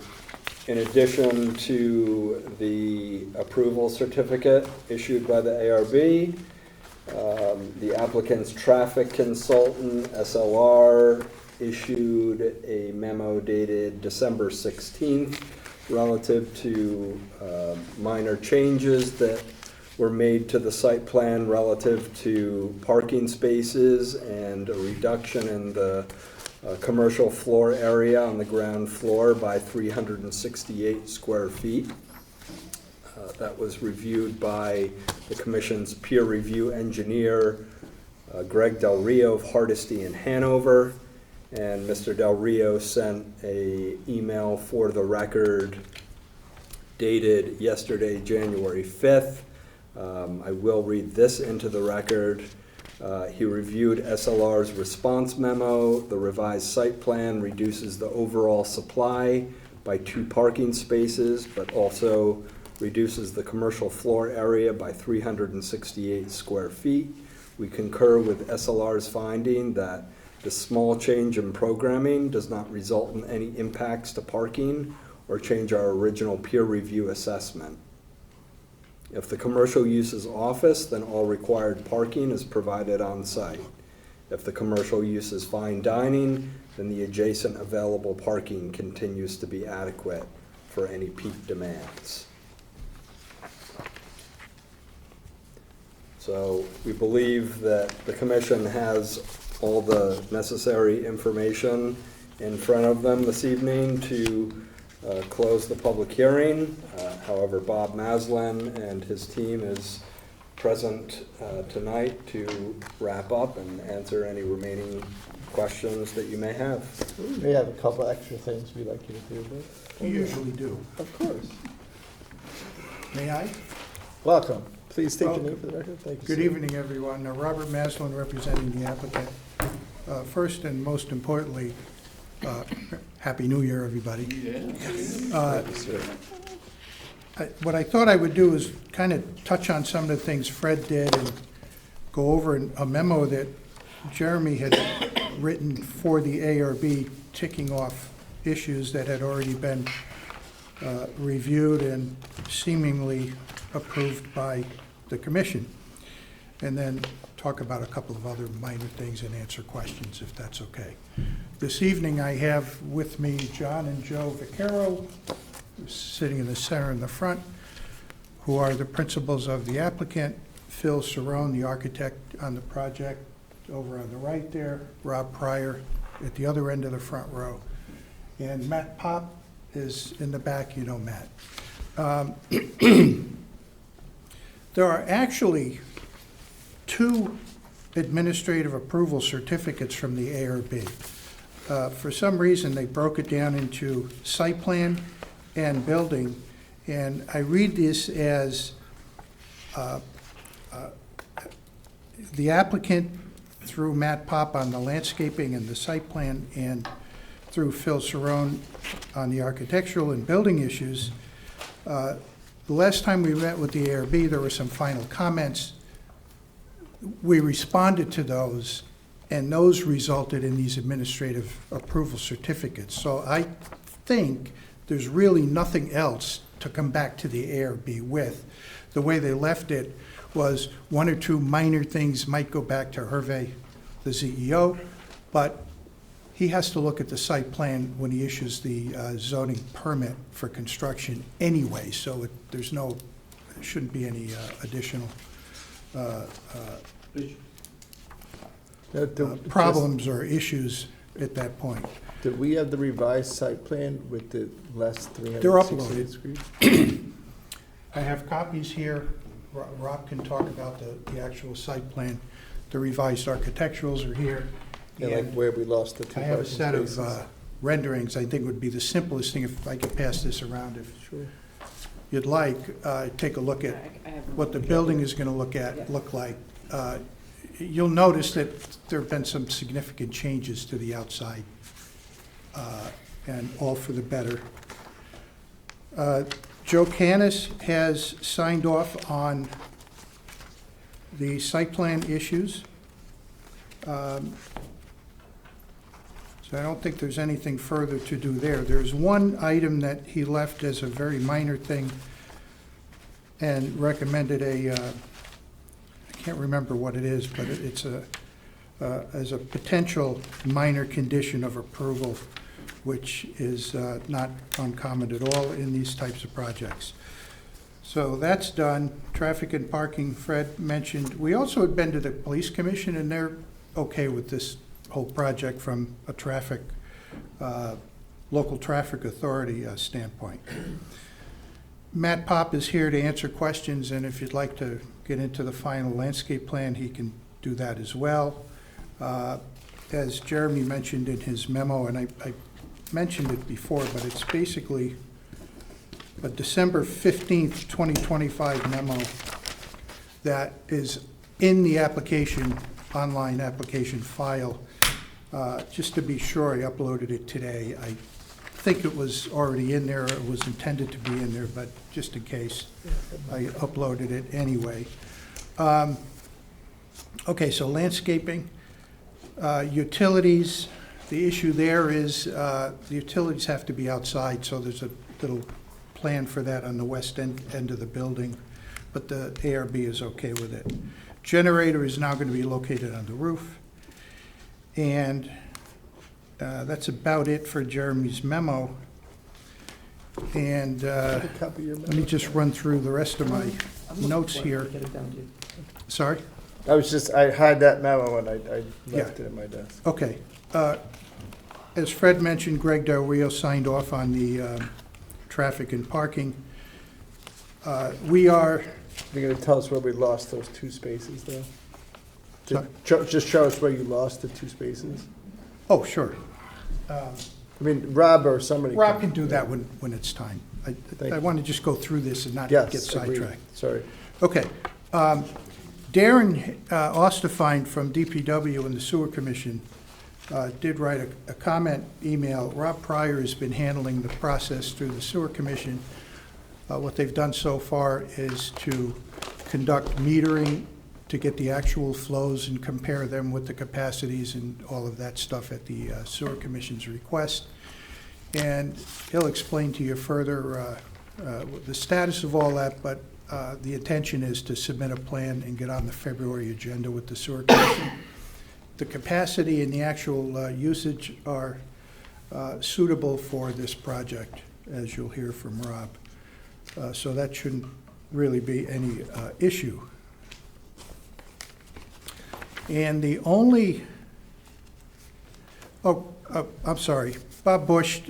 in addition to the approval certificate issued by the ARB, the applicant's traffic consultant, SLR, issued a memo dated December 16th relative to minor changes that were made to the site plan relative to parking spaces and a reduction in the commercial floor area on the ground floor by 368 square feet. That was reviewed by the commission's peer review engineer, Greg Del Rio of Hardesty in Hanover. And Mr. Del Rio sent an email for the record dated yesterday, January 5th. I will read this into the record. He reviewed SLR's response memo. The revised site plan reduces the overall supply by 2 parking spaces, but also reduces the commercial floor area by 368 square feet. We concur with SLR's finding that the small change in programming does not result in any impacts to parking or change our original peer review assessment. If the commercial use is office, then all required parking is provided on site. If the commercial use is fine dining, then the adjacent available parking continues to be adequate for any peak demands. So we believe that the commission has all the necessary information in front of them this evening to close the public hearing. However, Bob Maslin and his team is present tonight to wrap up and answer any remaining questions that you may have. We may have a couple extra things we'd like you to do, but. You usually do. Of course. May I? Welcome. Please state your Welcome. name for the record. Thank you. Good sir. everything, everyone. Robert Maslin representing the applicant. First and most importantly, Happy New Year, everybody. What I thought I would do is kind of touch on some of the things Fred did and go over a memo that Jeremy had written for the ARB, ticking off issues that had already been reviewed and seemingly approved by the commission. And then talk about a couple of other minor things and answer questions, if that's okay. This evening I have with me John and Joe Vaccaro, sitting in the center in the front, who are the principals of the applicant, Phil Cerrone, the architect on the project, over on the right there, Rob Pryor at the other end of the front row, and Matt Pop is in the back. You know Matt. There are actually 2 administrative approval certificates from the ARB. For some reason, they broke it down into site plan and building, and I read this as the applicant through Matt Pop on the landscaping and the site plan, and through Phil Cerrone on the architectural and building issues. The last time we met with the ARB, there were some final comments. We responded to those, and those resulted in these administrative approval certificates. So I think there's really nothing else to come back to the ARB with. The way they left it was one or two minor things might go back to Hervé, the CEO, but he has to look at the site plan when he issues the zoning permit for construction anyway, so there shouldn't be any additional problems or issues at that point. Do we have the revised site plan with the less They're 368 degrees? I have copies here. Rob can talk about the actual site plan. The revised architecturals are here. Yeah, like where we lost the two I have a parking set of spaces. renderings. I think would be the simplest thing if I could pass this around if you'd like. Take a look at I have what the building is going to look like. You'll notice that there have been some significant changes to the outside, and all for the better. Joe Canis has signed off on the site plan issues. So I don't think there's anything further to do there. There's one item that he left as a very minor thing and recommended I can't remember what it is, but it's as a potential minor condition of approval, which is not uncommon at all in these types of projects. So that's done. Traffic and parking, Fred mentioned. We also had been to the police commission, and they're okay with this whole project from a local traffic authority standpoint. Matt Pop is here to answer questions, and if you'd like to get into the final landscape plan, he can do that as well. As Jeremy mentioned in his memo, and I mentioned it before, but it's basically a December 15th, 2025 memo that is in the application, online application file. Just to be sure, I uploaded it today. I think it was already in there, it was intended to be in there, but just in case, I uploaded it anyway. Okay, so landscaping, utilities, the issue there is the utilities have to be outside, so there's a little plan for that on the west end of the building, but the ARB is okay with it. Generator is now going to be located on the roof. And that's about it for Jeremy's memo. And let me just run through the rest of my notes here. Sorry? I had that memo and I left it at my desk. Okay. As Fred mentioned, Greg Del Rio signed off on the traffic and parking. You're going to tell us where we lost those two spaces, though? Just show us where you lost the two spaces. Oh, sure. I mean, Rob or somebody. Rob can do that when it's time. I want to just go through this and not get sidetracked. Agreed. Sorry. Okay. Darren Ostafine from DPW and the Sewer Commission did write a comment email. Rob Pryor has been handling the process through the Sewer Commission. What they've done so far is to conduct metering to get the actual flows and compare them with the capacities and all of that stuff at the Sewer Commission's request. And he'll explain to you further the status of all that, but the intention is to submit a plan and get on the February agenda with the Sewer Commission. The capacity and the actual usage are suitable for this project, as you'll hear from Rob. So that shouldn't really be any issue. And the only, I'm sorry, Bob Bush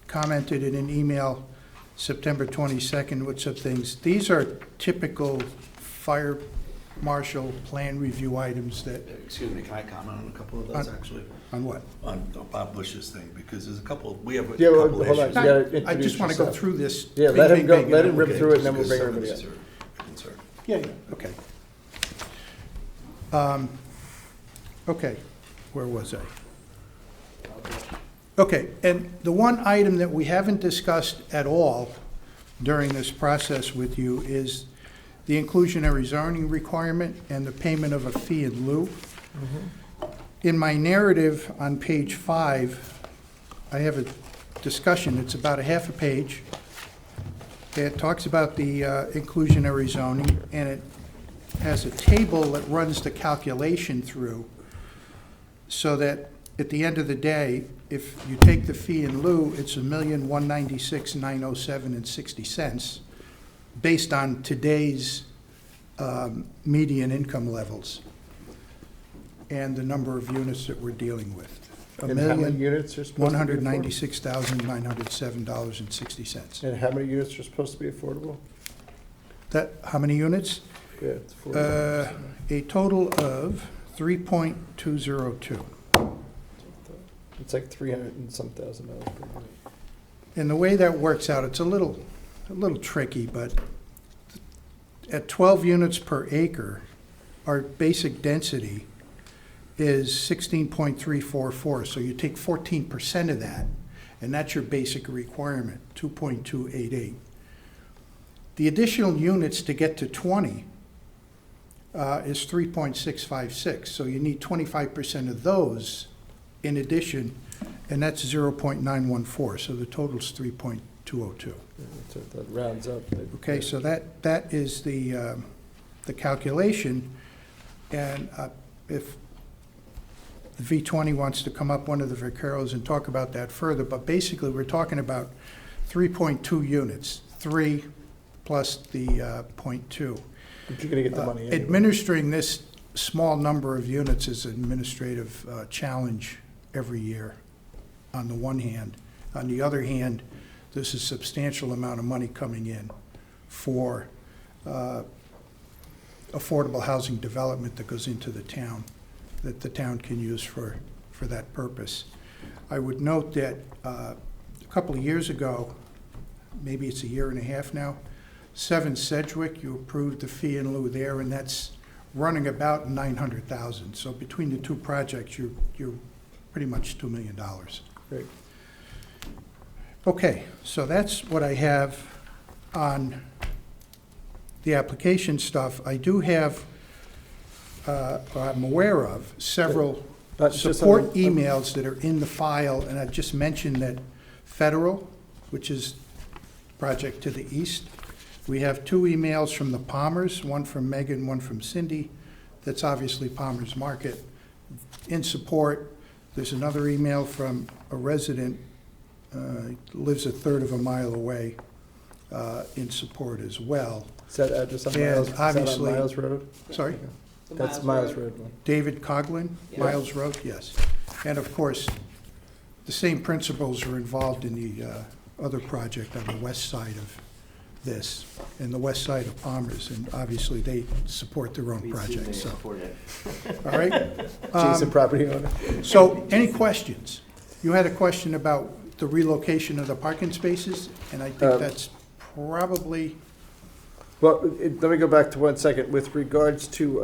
commented in an email September 22nd with some things. These are typical fire marshal plan review items that. Excuse me, can I comment on a couple of those actually? On what? On Bob Bush's thing, because there's a couple, we have a Yeah, couple hold on, issues. you gotta I just want to go yourself. through this. Yeah, let him go, let him rip through it and then we'll Because bring some of everybody these up. are a concern. Yeah, okay. Okay, where was I? Okay, and the one item that we haven't discussed at all during this process with you is the inclusionary zoning requirement and the payment of a fee in lieu. In my narrative on page 5, I have a discussion. It's about a half a page. It talks about the inclusionary zoning, and it has a table that runs the calculation through so that at the end of the day, if you take the fee in lieu, it's $1,196,907.60 based on today's median income levels and the number of units that we're dealing with. And how many units are supposed to be affordable? $196,907.60. And how many units are supposed to be affordable? That, how many units? Yeah, it's 40. A total of 3.202. It's like 300 and some thousand dollars per unit. And the way that works out, it's a little tricky, but at 12 units per acre, our basic density is 16.344. So you take 14% of that, and that's your basic requirement, 2.288. The additional units to get to 20 is 3.656. So you need 25% of those in addition, and that's 0.914. So the total's 3.202. So that rounds up. Okay, so that is the calculation, and if the V20 wants to come up, one of the vaqueros, and talk about that further, but basically we're talking about 3.2 units, 3 plus the 0.2. But you're gonna get the money anyway. Administering this small number of units is an administrative challenge every year, on the one hand. On the other hand, there's a substantial amount of money coming in for affordable housing development that goes into the town, that the town can use for that purpose. I would note that a couple of years ago, maybe it's a year and a half now, 7 Sedgwick, you approved the fee in lieu there, and that's running about 900,000. So between the two projects, you're pretty much $2 million. Great. Okay, so that's what I have on the application stuff. I do have, I'm aware of, several support emails that are in the file, and I've just mentioned that Federal, which is project to the east, we have 2 emails from the Palmers, one from Megan, one from Cindy. That's obviously Palmer's Market in support. There's another email from a resident, lives a third of a mile away, in support as well. Is that address on And Miles, is that obviously- on Miles Road? Sorry? That's Miles Road one. David Coughlin, Yeah. Miles Road, yes. And of course, the same principles are involved in the other project on the west side of this, and the west side of Palmer's, and obviously they support their own project, so. All right? Jason, property owner. So, any questions? You had a question about the relocation of the parking spaces, and I think that's probably, Well, let me go back to 1 second. With regards to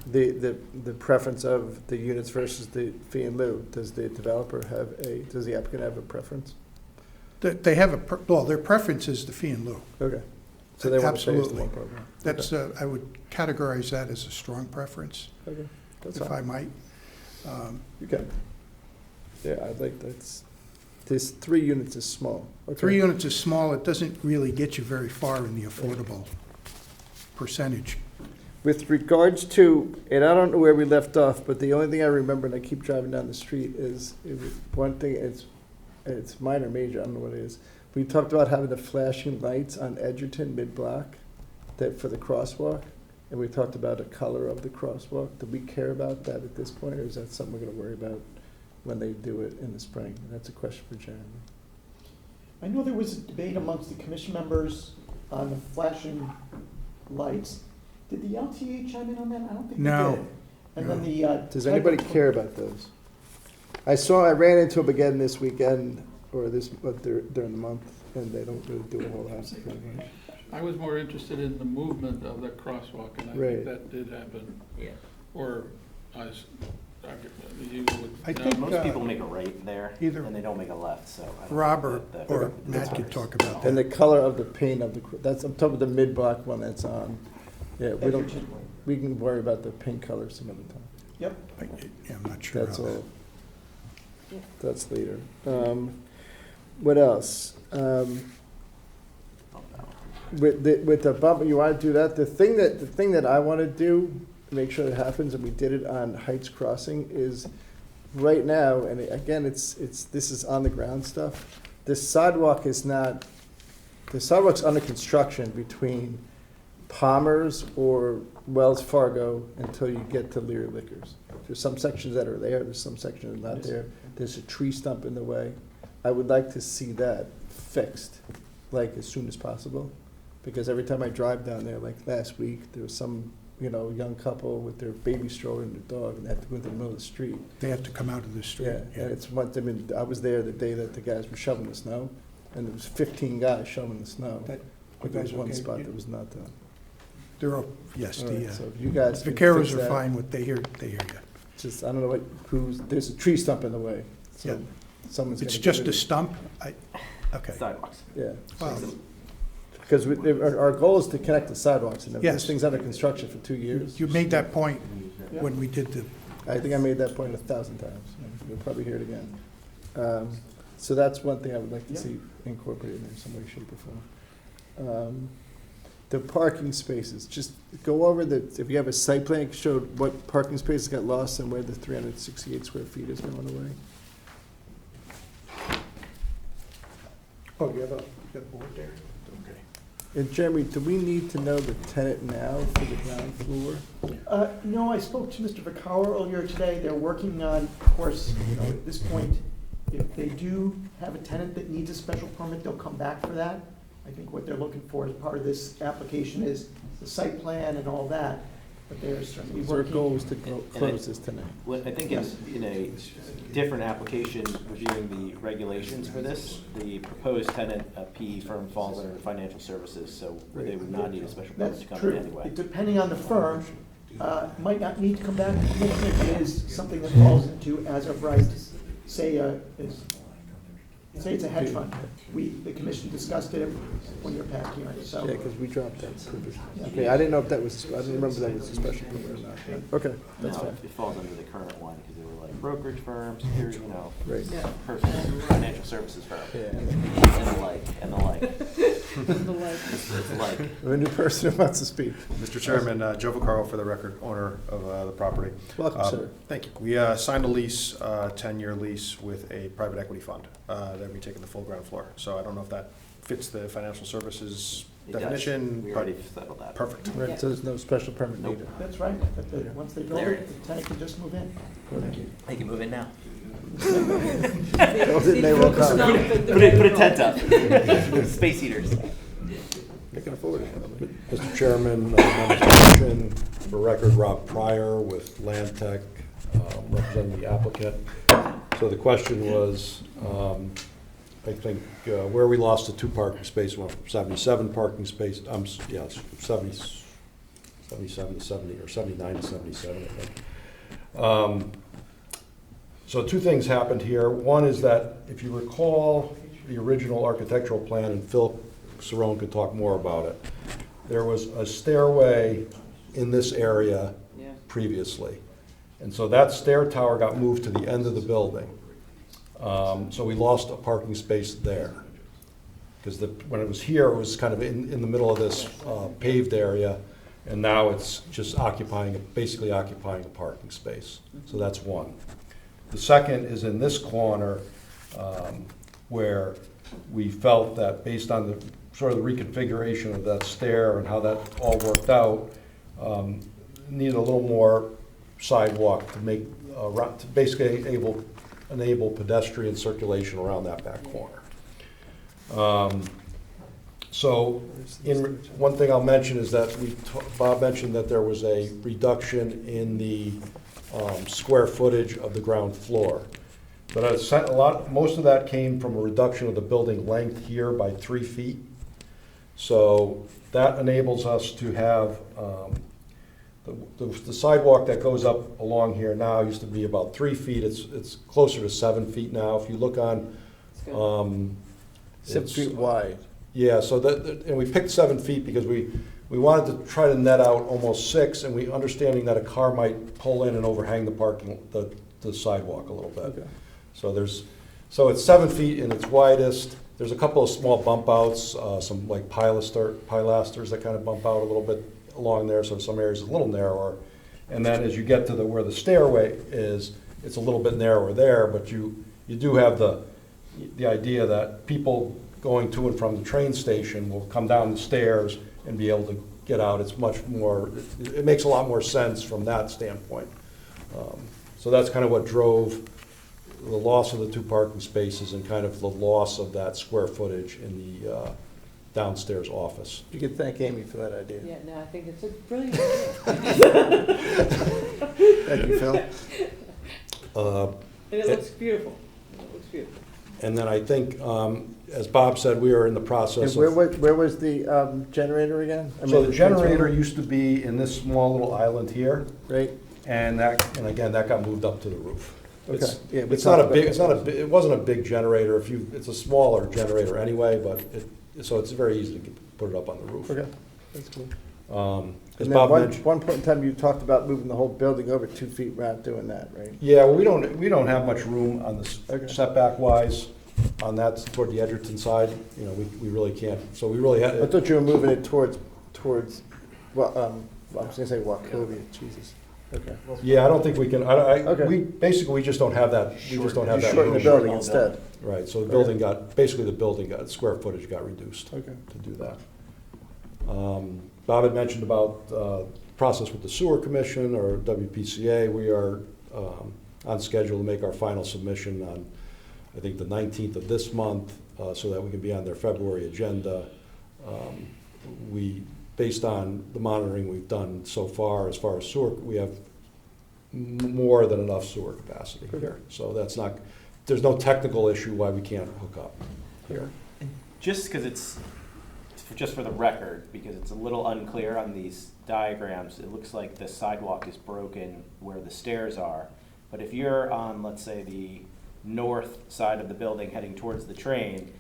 the preference of the units versus the fee in lieu, does the developer have does the applicant have a preference? they have well, their preference is the fee in lieu. Okay. So they want to phase the Absolutely. one program. That's, I would categorize that as a strong preference, Okay, that's if I fine. might. You can. Yeah, I'd like, this 3 units is small. Okay. 3 units is small, it doesn't really get you very far in the affordable percentage. With regards to, and I don't know where we left off, but the only thing I remember, and I keep driving down the street, is one thing, it's minor, major, I don't know what it is. We talked about having the flashing lights on Edgerton mid-block for the crosswalk, and we talked about the color of the crosswalk. Do we care about that at this point, or is that something we're gonna worry about when they do it in the spring? And that's a question for Jeremy. I know there was a debate amongst the commission members on the flashing lights. Did the LTA chime in on that? I don't think they No. did. And then the. Does anybody care about those? I ran into them again this weekend, or during the month, and they don't really do a whole lot. I was more interested in the movement of the crosswalk, and I Right. think that did happen. Yeah. Or You I would, think, Most people make a right there, either and they don't make a left, so. I don't Rob think that- or Matt could talk about And that. the color of the paint of the, that's, I'm talking about the mid-block one that's on. Yeah, we can worry about the paint color some other time. Yep. Yeah, I'm not sure. That's how that- all. That's later. What else? With the bump, you want to do that? The thing that I want to do, make sure that happens, and we did it on Heights Crossing, is right now, and again, this is on the ground stuff. The sidewalk's under construction between Palmer's or Wells Fargo until you get to Leary Liquors. There's some sections that are there, there's some sections that are not there. There's a tree stump in the way. I would like to see that fixed, like, as soon as possible. Because every time I drive down there, like last week, there was some, young couple with their baby stroller and their dog, and they have to go into the middle of the street. They have to come out of the street. Yeah, and it's one, I was there the day that the guys were shoveling the snow, and there was 15 guys shoveling the snow. That- But there was guys one okay? spot that was not done. They're, yes, All right, the so if you guys can vaqueros fix are that, fine with, they hear you. just, I don't know there's a tree stump in the way, Yeah. so someone's It's gonna just get a it. stump? Okay. Sidewalks. Yeah. Well, Because our goal is to connect the sidewalks, and if Yes. this thing's under construction for 2 years. You made that point when we did the, I think I made that point 1,000 times. You'll probably hear it again. So that's one thing I would like to see incorporated in some way, shape, or form. The parking spaces, just go over if you have a site plan, show what parking spaces got lost and where the 368 square feet is going away. oh, you have a board there? Okay. And Jeremy, do we need to know the tenant now for the ground floor? No, I spoke to Mr. Vaccaro earlier today. They're working on, of course, at this point, if they do have a tenant that needs a special permit, they'll come back for that. I think what they're looking for as part of this application is the site plan and all that, but they're certainly Our working. goal is to close this tonight. Well, I think in a different application, reviewing the regulations for this, the proposed tenant, a PE firm, falls under financial services, so they would not need a special permit That's to come true. in anyway. Depending on the firm, might not need to come back to the commission if it is something that falls into as of right. Say it's a hedge fund. The commission discussed it when you're past hearing, so. Yeah, because we dropped that provision. Yeah. Okay, I didn't know if that was, I didn't remember that was a special permit or not. Okay, that's No, fine. it falls under the current one, because they were like brokerage firms, security, Right. personal financial services firm, Yeah. and the like. It's like. A new person who wants to speak. Mr. Chairman, Joe Vaccaro for the record, owner of the property. Welcome, sir. Thank you. We signed a lease, 10-year lease with a private equity fund that will be taking the full ground floor. So I don't know if that fits the financial services It does. definition, We but already settled that. perfect. Right, so there's no special permit Nope. needed. That's right. Once they build There it, it is. the tenant can just move in. They can move in now. Build it, they will come. Put a tent up. Space heaters. They can afford it. Mr. Chairman, members of the commission, for record, Rob Pryor with Land Tech, representing the applicant. So the question was, I think, where we lost the 2 parking spaces, went from 77 parking spaces, 77 to 70, or 79 to 77, I think. So 2 things happened here. One is that, if you recall the original architectural plan, and Phil Cerrone could talk more about it, there was a stairway in this area previously. And so that stair tower got moved to the end of the building. So we lost a parking space there. Because when it was here, it was kind of in the middle of this paved area, and now it's just basically occupying a parking space. So that's one. The second is in this corner, where we felt that based on the sort of the reconfiguration of that stair and how that all worked out, needed a little more sidewalk to make, to basically enable pedestrian circulation around that back corner. So one thing I'll mention is that Bob mentioned that there was a reduction in the square footage of the ground floor. But most of that came from a reduction of the building length here by 3 feet. So that enables us to have the sidewalk that goes up along here now used to be about 3 feet. It's closer to 7 feet now. If you look on, 7 feet wide. yeah, so and we picked 7 feet because we wanted to try to net out almost 6, and we understanding that a car might pull in and overhang the sidewalk a little bit. Okay. So it's 7 feet in its widest. There's a couple of small bump outs, some like pilasters that kind of bump out a little bit along there, so some areas a little narrower. And then as you get to where the stairway is, it's a little bit narrower there, but you do have the idea that people going to and from the train station will come down the stairs and be able to get out. It's much more, it makes a lot more sense from that standpoint. So that's kind of what drove the loss of the 2 parking spaces and kind of the loss of that square footage in the downstairs office. You could thank Amy for that idea. Yeah, no, I think it's a brilliant idea. Thank you, Phil. And it looks beautiful. It looks beautiful. And then I think, as Bob said, we are in the process And of. where was the generator again? So the generator used to be in this small little island here, Right? and again, that got moved up to the roof. Okay. Yeah, we It's not a talked big, about that. it wasn't a big generator, it's a smaller generator anyway, but so it's very easy to put it up on the roof. Okay, that's cool. As And Bob then mentioned. one point in time, you talked about moving the whole building over 2 feet. We're not doing that, right? Yeah, well, we don't have much room on the Okay. setback wise on that toward the Edgerton side, we really can't, so we really I had. thought you were moving it towards, well, I was gonna say Wachovia, Jesus. Okay. Yeah, I don't think we can, Okay. we just don't have that, we just don't have You that. shortened the room. building instead. Right, so the Okay. building got, square footage got reduced Okay. to do that. Bob had mentioned about process with the Sewer Commission or WPCA. We are on schedule to make our final submission on, I think, the 19th of this month, so that we can be on their February agenda. Based on the monitoring we've done so far as sewer, we have more than enough sewer capacity here. So there's no technical issue why we can't hook up here. Just because just for the record, because it's a little unclear on these diagrams, it looks like the sidewalk is broken where the stairs are. But if you're on, let's say, the north side of the building heading towards the train,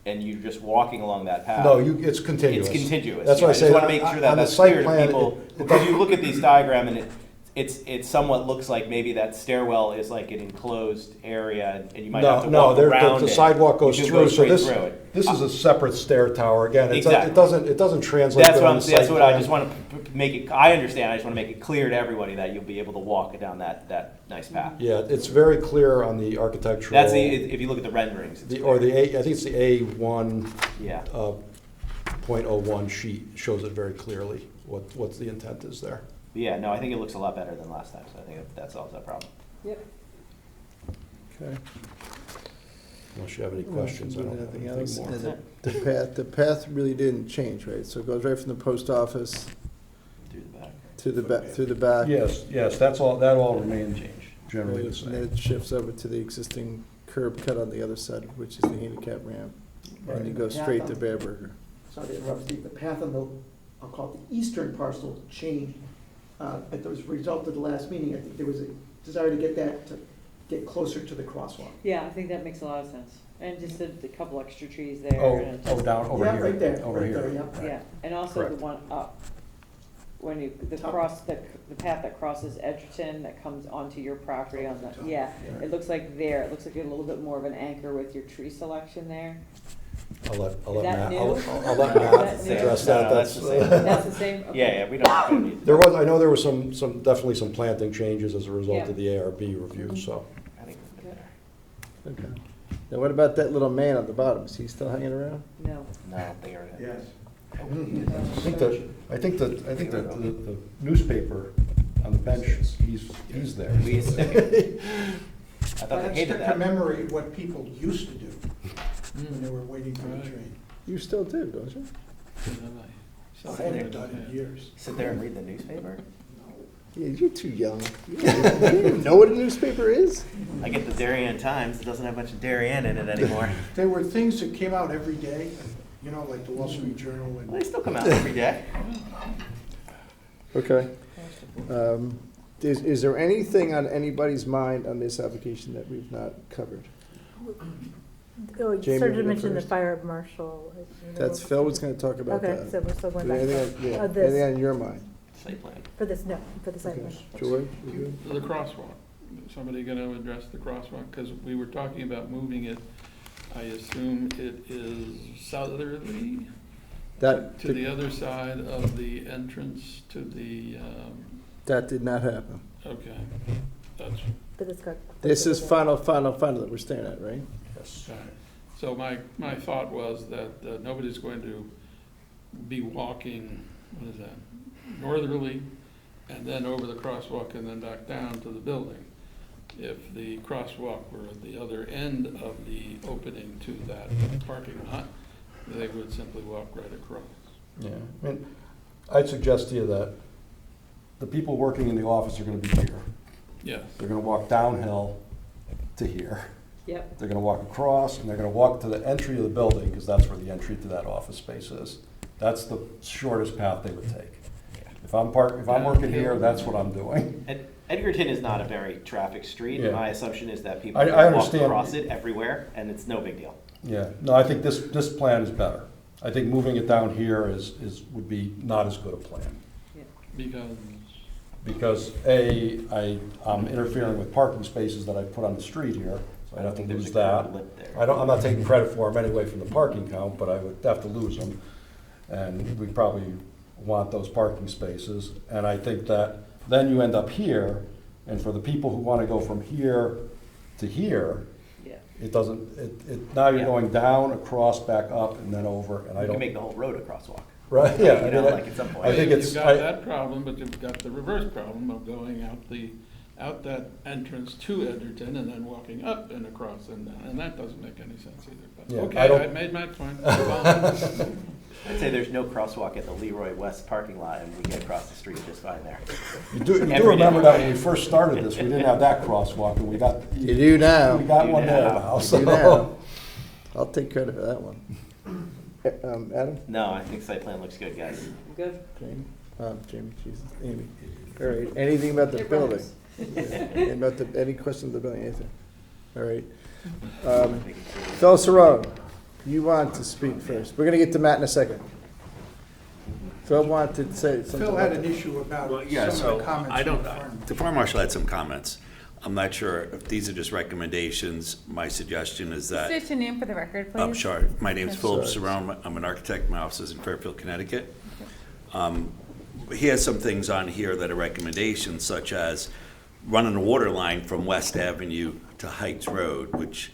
and you're just walking along that path. No, it's contiguous. It's contiguous. That's what I say. I just want to make sure that On the that's site clear to plan, people. Because you look at these diagram and it somewhat looks like maybe that stairwell is like an enclosed area and you might have to walk around the it. sidewalk goes You can through, go so straight this, through it. this is a separate stair tower. Again, Exactly. it doesn't translate. That's good on the that's site what I plan. just want to make it, I understand, I just want to make it clear to everybody that you'll be able to walk down that nice path. Yeah, it's very clear on the architectural. That's if you look at the renderings. It's clear. I think it's the A1. Yeah. .01 sheet shows it very clearly what the intent is there. Yeah, no, I think it looks a lot better than last time, so I think that solves that problem. Yep. Okay. Unless you have any questions, I don't have Anything anything else? more. And the path really didn't change, right? So it goes right from the post office Through the back. to the back. Yes, that all remained generally the And same. then it shifts over to the existing curb cut on the other side, which is the handicap ramp. And you go straight to Bear Burger. Sorry to interrupt, Steve, the path on the, I'll call it the eastern parcel changed. As a result of the last meeting, I think there was a desire to get closer to the crosswalk. Yeah, I think that makes a lot of sense. And just a couple extra trees there. and Down over Yeah, here. right there, Over right here. there, yeah. Right. Yeah, and also the Correct. one up. When you, the Top. path that crosses Edgerton, that comes onto your property on the, yeah. Yeah. It looks like it looks like a little bit more of an anchor with your tree selection there. I'll let that Matt, new? I'll let Is Matt that new? address No, that. no, that's the same. That's the same? Okay. Yeah, we don't need. I know there was definitely some planting changes as a result Yeah. of the ARB review, so. I think we're better. Okay. Now what about that little man on the bottom? Is he still hanging around? No. No, they are. Yes. I think the newspaper on the bench, he's there. We stick it. I thought they That's hated to that. commemorate what people used to do when they were waiting for the train. You still do, don't you? I haven't done it in years. Sit there and read the newspaper? Yeah, you're too young. You don't even know what a newspaper is? I get the Darien Times, it doesn't have much of Darien in it anymore. There were things that came out every day, you know, like the Wall Street Journal Well, and they still come out every day. Okay. Is there anything on anybody's mind on this application that we've not covered? Oh, you Jamie, started to you go mention the first. fire marshal. That's, Phil was gonna talk about that. Okay, so we're still going back Anything, to yeah, this. anything on your mind? Site plan. For this, no, for the site plan. George, you good? The crosswalk, somebody gonna address the crosswalk, because we were talking about moving it, I assume it is southerly That, to the other side of the entrance to the, that did not happen. okay, that's, But it's got. This is final that we're staying at, right? right. So my thought was that nobody's going to be walking, what is that, northerly, and then over the crosswalk and then back down to the building. If the crosswalk were at the other end of the opening to that parking lot, they would simply walk right across. Yeah, I mean, I'd suggest to you that the people working in the office are gonna be here. Yes. They're gonna walk downhill to here. Yep. They're gonna walk across, and they're gonna walk to the entry of the building, because that's where the entry to that office space is. That's the shortest path they would take. If I'm working here, that's what I'm doing. Edgerton is not a very traffic street. Yeah. My assumption is that people I walk understand. across it everywhere, and it's no big deal. Yeah, no, I think this plan is better. I think moving it down here would be not as good a plan. Because I'm interfering with parking spaces that I put on the street here, so I'd have to lose that. I'm not taking credit for them anyway from the parking count, but I would have to lose them. And we probably want those parking spaces. And I think that then you end up here, and for the people who want to go from here to here, it doesn't, now you're going down, across, back up, and then over, and I You don't. can make the whole road a crosswalk. Right, yeah. You know, like at some point. I think You've got that problem, but you've got the reverse problem of going out that entrance to Edgerton and then walking up and across, and that doesn't make any sense either. But, Yeah, okay, I don't- I made my point. I'd say there's no crosswalk at the Leroy West parking lot, and we get across the street just fine there. You do Every remember day. that when we first started this, we didn't have that crosswalk, and we got. You do now. We got You one do there now. now, You do so. now. I'll take credit for that one. Adam? No, I think site plan looks good, guys. Good. Jamie? Jamie, Jesus, Amy. All right, anything about the They're building? brothers. Any questions about the building, anything? All right. Phil Cerrone, you want to speak first. We're gonna get to Matt in a second. Phil wanted to say something. Phil had about an issue about Well, yeah, some of the so comments. I don't, from the farm. the fire marshal had some comments. I'm not sure if these are just recommendations. My suggestion is that. State your name for the record, please. I'm sorry, my name's Okay. Philip Sorry. Cerrone. I'm an architect. My office is in Fairfield, Connecticut. He has some things on here that are recommendations, such as running a water line from West Avenue to Heights Road, which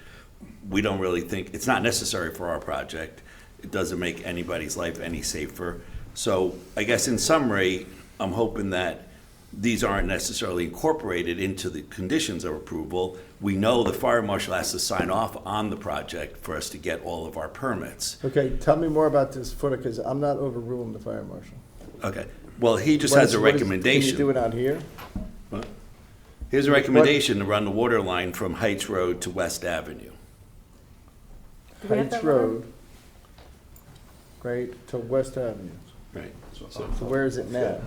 we don't really think, it's not necessary for our project. It doesn't make anybody's life any safer. So I guess in summary, I'm hoping that these aren't necessarily incorporated into the conditions of approval. We know the fire marshal has to sign off on the project for us to get all of our permits. Okay, tell me more about this footer, because I'm not overruling the fire marshal. Okay, well, he just What has is- a what is- recommendation. Can you do it out here? Here's a recommendation to run the water line from Heights Road to West Avenue. Do we have Heights that one? Road, right, to West Avenue. Right. So where is it now?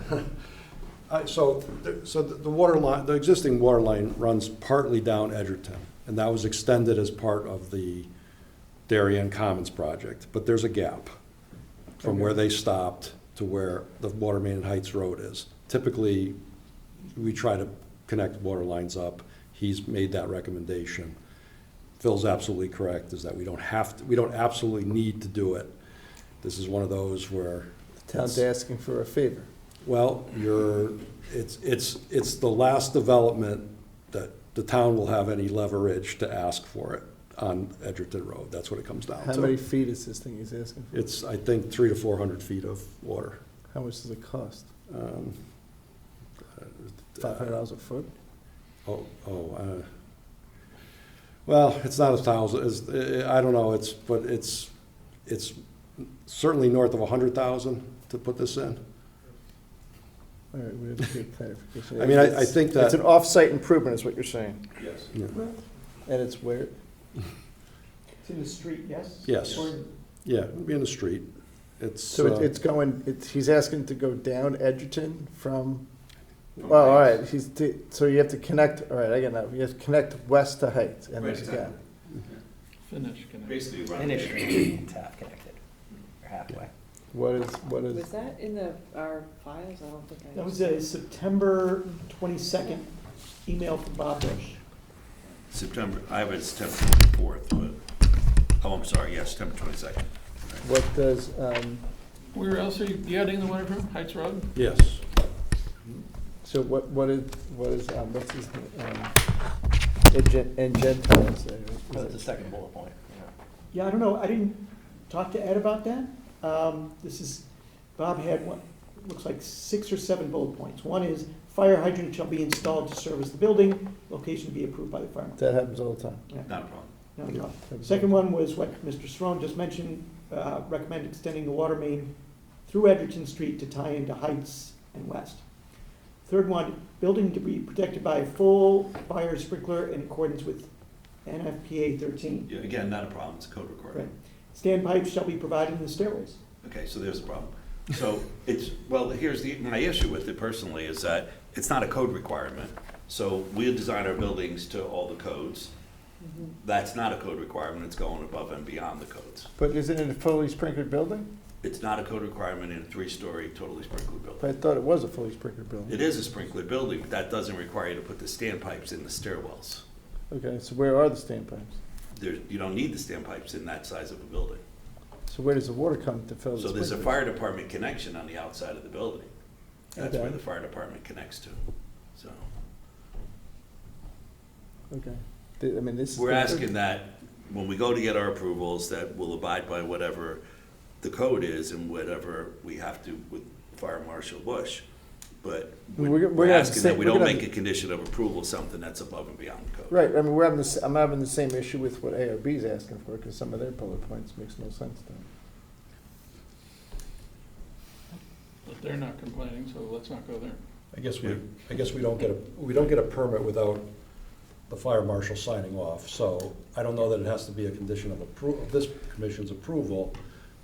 So the water line, the existing water line runs partly down Edgerton, and that was extended as part of the Darien Commons project. But there's a gap from where they stopped to where the water main in Heights Road is. Typically, we try to connect water lines up. He's made that recommendation. Phil's absolutely correct, is that we don't absolutely need to do it. This is one of those where. The town's asking for a favor. Well, it's the last development that the town will have any leverage to ask for it on Edgerton Road. That's what it comes down to. How many feet is this thing he's asking for? It's, I think, 300 to 400 feet of water. How much does it cost? $500 a foot? Well, it's not 1,000, I don't know, but it's certainly north of 100,000 to put this in. All right, we have to get clarification. I mean, I think that. It's an off-site improvement is what you're saying. Yes. And it's where? It's in the street, yes? Yes. Or- Yeah, it'll be in the street. It's. So it's going, he's asking to go down Edgerton from, Well, all right, so you have to connect, all right, I get that, you have to connect west to Heights, and there's a gap. Finish, can I? Basically, run Finish there. Street, it's half connected, or halfway. What Was is, that in our files? I don't think I. That was a September 22nd email from Bob Bush. September, I have it September 24th, but, oh, I'm sorry, yes, September 22nd. what does, Where else are you getting the water from? Heights Road? Yes. so what's his, Edgerton say? That's the second bullet point. Yeah, I don't know, I didn't talk to Ed about that. Bob had what, looks like 6 or 7 bullet points. One is, fire hydrant shall be installed to service the building, location to be approved by the fire marshal. That happens all the time. Yeah. Not a problem. No, no. Second one was what Mr. Cerrone just mentioned, recommend extending the water main through Edgerton Street to tie into Heights and West. Third one, building to be protected by a full fire sprinkler in accordance with NFPA 13. Yeah, again, not a problem, it's a code Right. requirement. Standpipes shall be provided in the stairways. Okay, so there's a problem. So here's my issue with it personally is that it's not a code requirement. So we design our buildings to all the codes. That's not a code requirement, it's going above and beyond the codes. But is it in a fully sprinkled building? It's not a code requirement in a 3-story totally sprinkled building. I thought it was a fully sprinkled building. It is a sprinkler building, but that doesn't require you to put the standpipes in the stairwells. Okay, so where are the standpipes? You don't need the standpipes in that size of a building. So where does the water come to fill the So there's a sprinklers? fire department connection on the outside of the building. That's where Okay. the fire department connects to, so. Okay. I mean, this is. We're asking that when we go to get our approvals, that we'll abide by whatever the code is and whatever we have to with Fire Marshal Bush. But We're we're gonna have asking the that we same- we're don't gonna make have a condition of approval something that's above and beyond the code. Right, I mean, I'm having the same issue with what ARB is asking for, because some of their bullet points makes no sense to me. But they're not complaining, so let's not go there. I guess we don't get a permit without the fire marshal signing off. So I don't know that it has to be a condition of this commission's approval,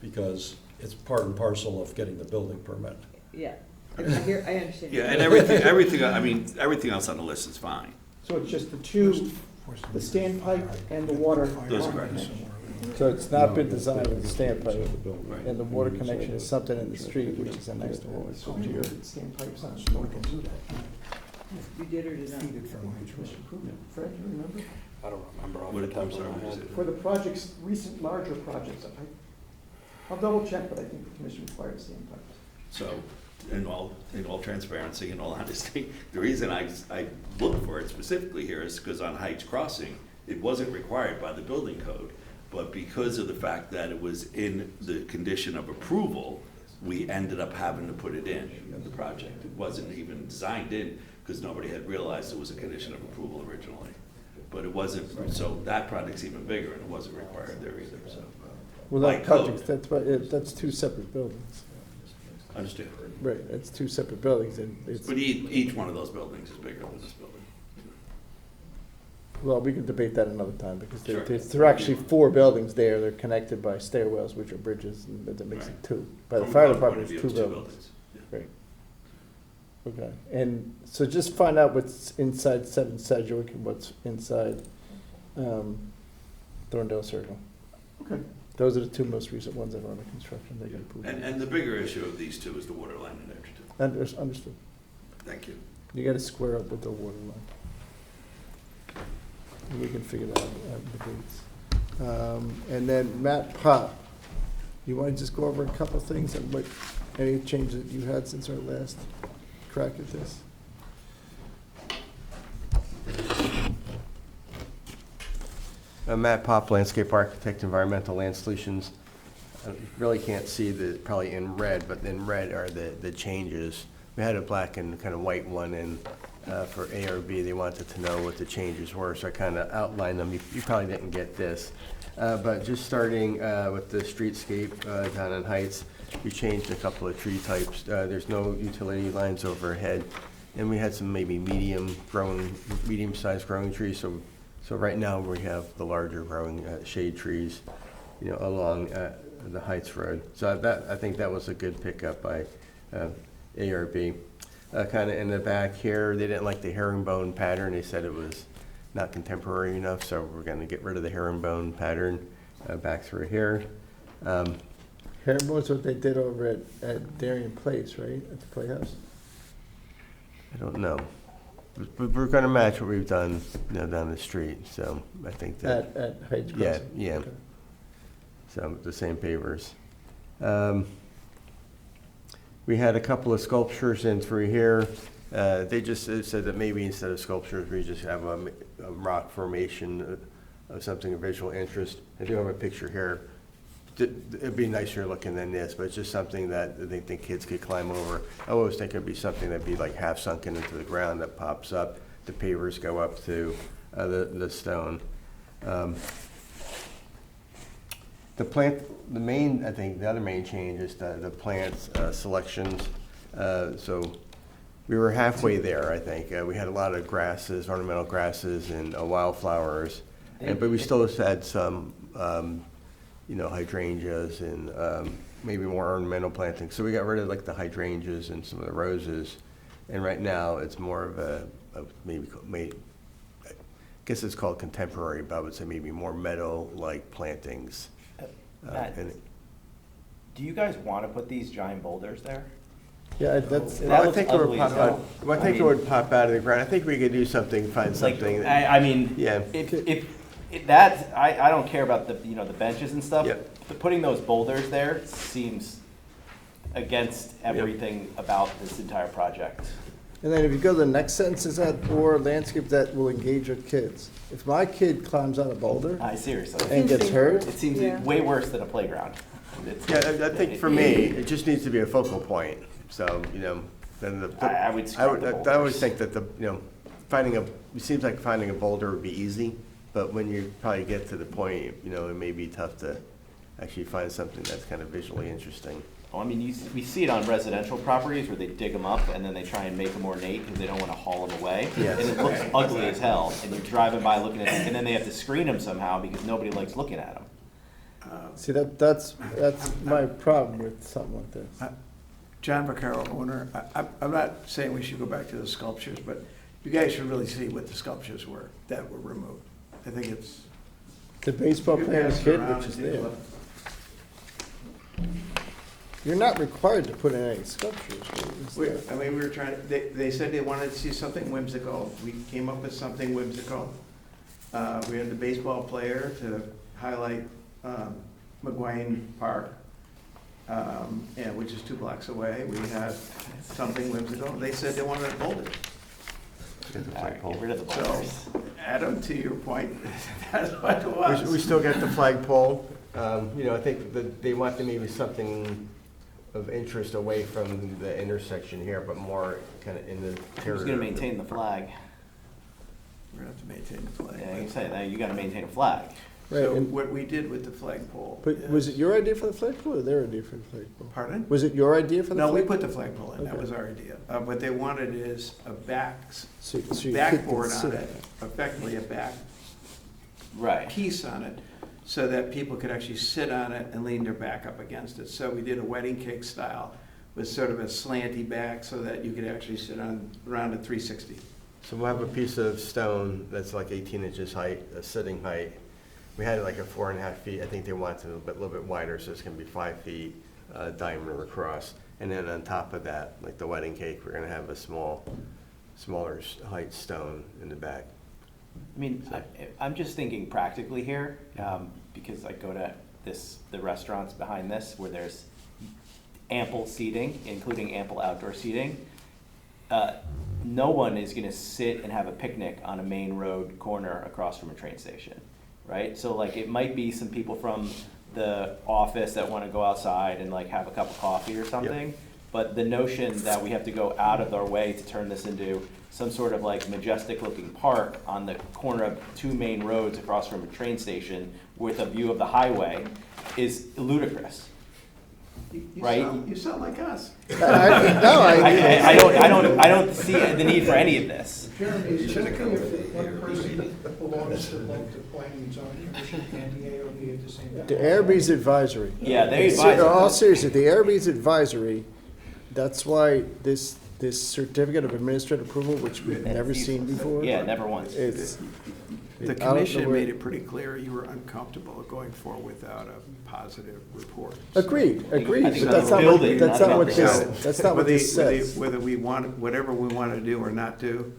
because it's part and parcel of getting the building permit. Yeah, I understand. Yeah, and everything else on the list is fine. So it's just the the standpipe and the water. That's correct. So it's not been designed with the standpipe, Right. and the water connection is something in the street, which is a next to what So we're your here. standpipes on the water can do that. You did or did not? Commission improvement. Fred, do you remember? I don't remember off What the did- top I'm of sorry, my what was head. it? For the projects, recent larger projects, I'll double check, but I think the commission required standpipes. So, in all transparency and all honesty, the reason I looked for it specifically here is because on Heights Crossing, it wasn't required by the building code, but because of the fact that it was in the condition of approval, we ended up having to put it in the project. It wasn't even designed in, because nobody had realized it was a condition of approval originally. But it wasn't, so that project's even bigger, and it wasn't required there either, so. Well, By that code. project, that's two separate buildings. Understand. Right, it's two separate buildings, and it's, But each one of those buildings is bigger than this building. well, we can debate that another time, because Sure. there are actually 4 buildings there, they're connected by stairwells, which are bridges, and that makes it Right. 2. By the From a fire code department, point it's of 2 view, buildings. Yeah. Right. Okay, and so just find out what's inside 7 Sedgwick and what's inside Thorndale Circle. Okay. Those are the 2 most recent ones that are under construction, they got approved. And the bigger issue of these two is the water line in Edgerton. Understood. Thank you. You gotta square up with the water line. And we can figure that out in debates. And then Matt Pop, you wanna just go over a couple things and what, any changes that you had since our last crack at this? Matt Pop, landscape architect, environmental land solutions. You really can't see probably in red, but in red are the changes. We had a black and kind of white one in for ARB. They wanted to know what the changes were, so I kind of outlined them. You probably didn't get this. But just starting with the streetscape down in Heights, we changed a couple of tree types. There's no utility lines overhead. And we had some maybe medium-sized growing trees. So right now we have the larger growing shade trees, along the Heights Road. So I think that was a good pickup by ARB. kind of in the back here. They didn't like the herringbone pattern. They said it was not contemporary enough, so we're going to get rid of the herringbone pattern back through here. Herringbone's what they did over at Darien Place, right, at the Playhouse? I don't know. But we're going to match what we've done, down the street, so I think that. At Heights Yeah, Crossing? yeah. Okay. So the same pavers. We had a couple of sculptures in through here. They just said that maybe instead of sculptures, we just have a rock formation of something of visual interest. I do have a picture here. It'd be nicer looking than this, but it's just something that they think kids could climb over. I always think it'd be something that'd be like half sunken into the ground that pops up. The pavers go up to the stone. The other main change is the plant selections. So we were halfway there, I think. We had a lot of grasses, ornamental grasses and wildflowers, but we still had some, hydrangeas and maybe more ornamental plantings. So we got rid of like the hydrangeas and some of the roses. And right now it's more of I guess it's called contemporary, but I would say maybe more meadow-like plantings. Matt, do you guys want to put these giant boulders there? Yeah, I think it would pop out of the ground. I think we could do something, find something. Yeah. If that, I don't care about the benches and stuff. Yep. But putting those boulders there seems against everything about this entire project. And then if you go to the next sentence, is that or landscape that will engage your kids. If my kid climbs on a boulder seriously and gets hurt, it seems way worse than a playground. I think for me, it just needs to be a focal point. So then I would. I always think that it seems like finding a boulder would be easy, but when you probably get to the point, it may be tough to actually find something that's kind of visually interesting. Well, we see it on residential properties where they dig them up and then they try and make them ornate because they don't want to haul them away. Yes. And it looks ugly as hell. And you're driving by looking at it, and then they have to screen them somehow because nobody likes looking at them. see that's my problem with something like this. John Vaccaro, owner. I'm not saying we should go back to the sculptures, but you guys should really see what the sculptures were that were removed. I think it's The baseball player's kid, which is there. You're not required to put in any sculptures. we were trying, they said they wanted to see something whimsical. We came up with something whimsical. We had the baseball player to highlight McGuane Park, which is 2 blocks away. We had something whimsical. They said they wanted a boulder. Get rid of the So, boulders. Adam, to your point, that's what it was. We still get the flagpole. I think that they want maybe something of interest away from the intersection here, but more kind of in the interior. Who's going to maintain the flag? We're going to have to maintain the flag. Yeah, you say that. You got to maintain a flag. Right, So and- what we did with the flagpole. But was it your idea for the flagpole or their idea for the flagpole? Pardon? Was it your idea for the No, flagpole? we put the flagpole in, that Okay. was our idea. What they wanted is a So your kid can backboard on sit it, effectively a back Right. piece on it, so that people could actually sit on it and lean their back up against it. So we did a wedding cake style with sort of a slanty back so that you could actually sit on around a 360. So we'll have a piece of stone that's like 18 inches height, a sitting height. We had it like a 4.5 feet. I think they wanted it a little bit wider, so it's going to be 5 feet diameter across. And then on top of that, like the wedding cake, we're going to have a smaller height stone in the back. I'm just thinking practically here, because I go to the restaurants behind this where there's ample seating, including ample outdoor seating. No one is going to sit and have a picnic on a main road corner across from a train station, right? So it might be some people from the office that want to go outside and have a cup of coffee or something. Yep. But the notion that we have to go out of our way to turn this into some sort of majestic looking park on the corner of 2 main roads across from a train station with a view of the highway is ludicrous. Right? You sound like us. I don't see the need for any of this. Jeremy, is it okay if one person belongs to the planning and zoning commission and the ARB at the same time? The ARB's advisory. Yeah, they advise. All seriously, the ARB's advisory, that's why this this certificate of administrative approval, which we've never seen before. Yeah, never once. It's. The commission made it pretty clear you were uncomfortable going forward without a positive report. Agreed, I but think that's not what, that's not what this, that's not what this says. Whether we want, whatever we want to do or not do,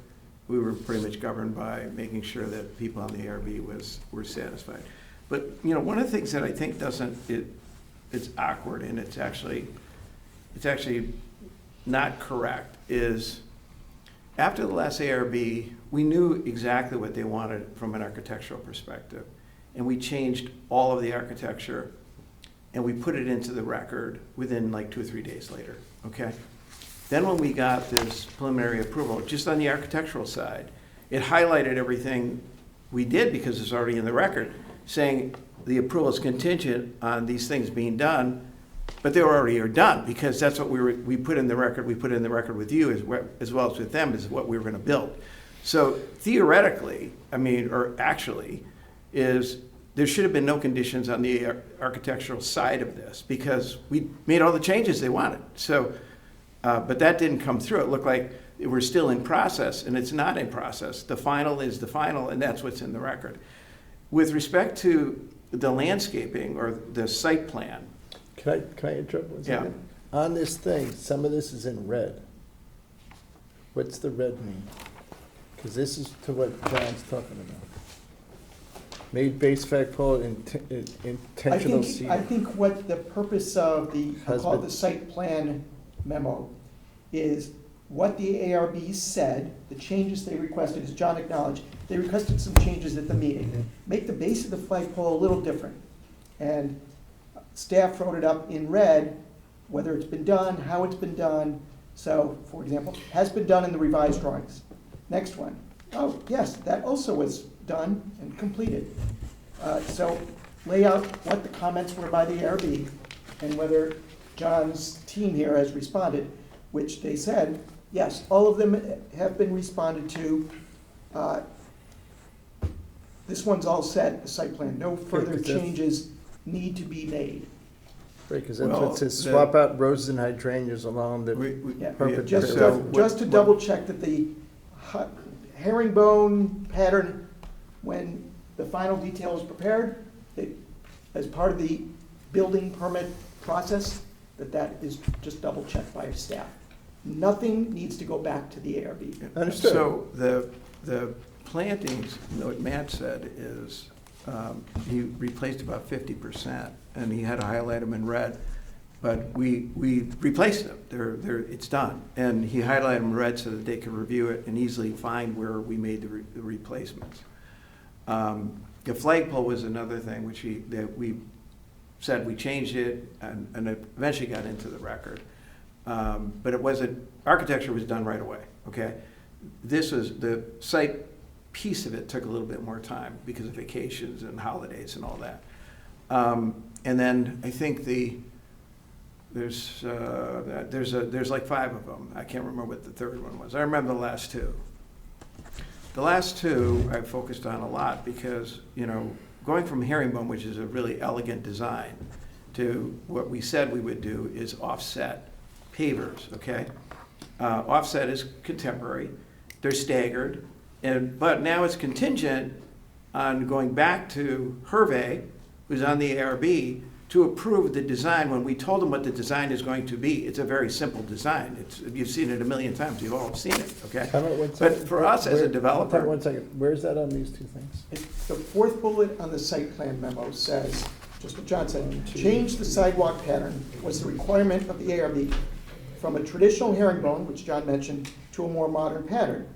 we were pretty much governed by making sure that people on the ARB were satisfied. But, you know, one of the things that I think it's awkward and it's actually not correct is after the last ARB, we knew exactly what they wanted from an architectural perspective. And we changed all of the architecture and we put it into the record within like 2 or 3 days later, okay? Then when we got this preliminary approval, just on the architectural side, it highlighted everything we did because it's already in the record, saying the approval is contingent on these things being done, but they already are done because that's what we put in the record. We put in the record with you as well as with them is what we were going to build. So theoretically, I mean, or actually, there should have been no conditions on the architectural side of this because we made all the changes they wanted. So, but that didn't come through. It looked like we're still in process, and it's not in process. The final is the final, and that's what's in the record. With respect to the landscaping or the site plan. Can I interrupt 1 second? Yeah. On this thing, some of this is in red. What's the red mean? Because this is to what John's talking about. Made base fact pole intentional seating. I think what the purpose of I'll call it the site plan memo is what the ARB said, the changes they requested, as John acknowledged, they requested some changes at the meeting. Make the base of the flagpole a little different. And staff wrote it up in red, whether it's been done, how it's been done. So, for example, has been done in the revised drawings. Next one. Oh, yes, that also was done and completed. So lay out what the comments were by the ARB and whether John's team here has responded, which they said, yes, all of them have been responded to. This one's all set, the site plan. No further changes need to be made. Right, because that's what it says, swap out roses and hydrangeas along the perpendicular. Just to double check that the herringbone pattern, when the final detail is prepared, as part of the building permit process, that is just double checked by staff. Nothing needs to go back to the ARB. Understood. So the plantings, what Matt said is he replaced about 50%, and he had to highlight them in red. But we replaced them. It's done. And he highlighted them in red so that they could review it and easily find where we made the replacements. The flagpole was another thing that we said we changed it and it eventually got into the record. But it wasn't, architecture was done right away, okay? This was, the site piece of it took a little bit more time because of vacations and holidays and all that. And then I think there's like 5 of them. I can't remember what the third one was. I remember the last 2. The last 2 I focused on a lot because, you know, going from herringbone, which is a really elegant design, to what we said we would do is offset pavers, okay? Offset is contemporary. They're staggered. But now it's contingent on going back to Hervé, who's on the ARB, to approve the design when we told them what the design is going to be. It's a very simple design. You've seen it a million times. You've all seen it, okay? But for us as a developer... 1 second. Where's that on these 2 things? The 4th bullet on the site plan memo says, just what John said, change the sidewalk pattern was the requirement of the ARB from a traditional herringbone, which John mentioned, to a more modern pattern.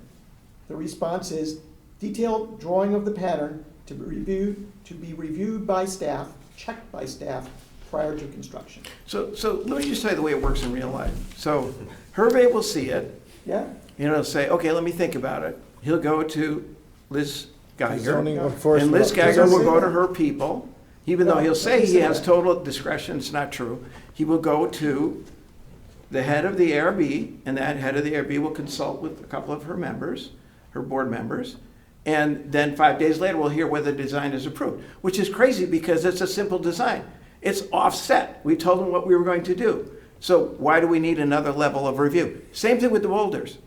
The response is detailed drawing of the pattern to be reviewed by staff, checked by staff prior to construction. So let me just tell you the way it works in real life. So Hervé will see it. Yeah. You know, he'll say, okay, let me think about it. He'll go to Liz Geiger, and Liz Liz Geiger will go to her people, even though he'll say he has total discretion. It's not true. He will go to the head of the ARB, and that head of the ARB will consult with a couple of her members, her board members, and then 5 days later we'll hear whether the design is approved, which is crazy because it's a simple design. It's offset. We told them what we were going to do. So why do we need another level of review? Same thing with the boulders.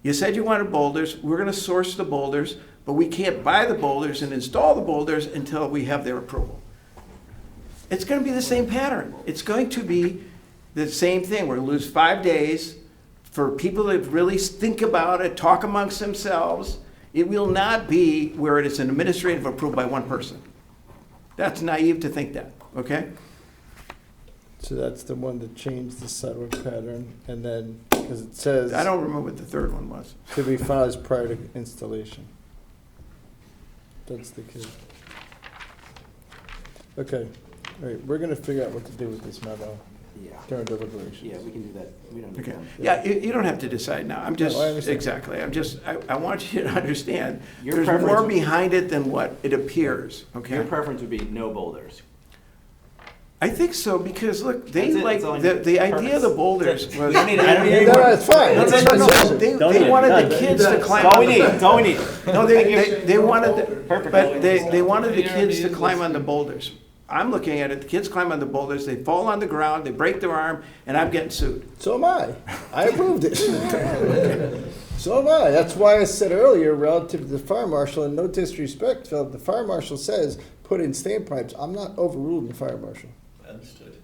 You said you wanted boulders, we're gonna source the boulders, but we can't buy the boulders and install the boulders until we have their approval. It's gonna be the same pattern. It's going to be the same thing. We're gonna lose 5 days for people to really think about it, talk amongst themselves. It will not be where it is an administrative approval by one person. That's naive to think that, okay? So that's the one that changed the sidewalk pattern, and then, because it says. I don't remember what the third one was. To be filed prior to installation. That's the key. Okay, all right, we're gonna figure out what to do with this memo Yeah. during deliberations. Yeah, we can do that. We don't need Okay. them. Yeah, you don't have to decide now. I'm just, No, I understand. exactly, I want you to understand, Your there's preference- more behind it than what it appears, okay? Your preference would be no boulders. I think so, because look, That's they it, like, that's all I the, need. the idea of the Perfect. boulders was. We don't need it. I don't need any No, more. no, it's fine. No, It's no, just no, decision. Don't they need it. wanted Done. the kids to climb. That's all on we the- need. That's all we need. No, they wanted, Perfect. they wanted the kids to ARB climb on the listed. boulders. I'm looking at it, the kids climb on the boulders, they fall on the ground, they break their arm, and I'm getting sued. So am I. I approved it. So am I. That's why I said earlier, relative to the fire marshal, and no disrespect, Phil, the fire marshal says, put in standpipes. I'm not overruling the fire marshal. Understood.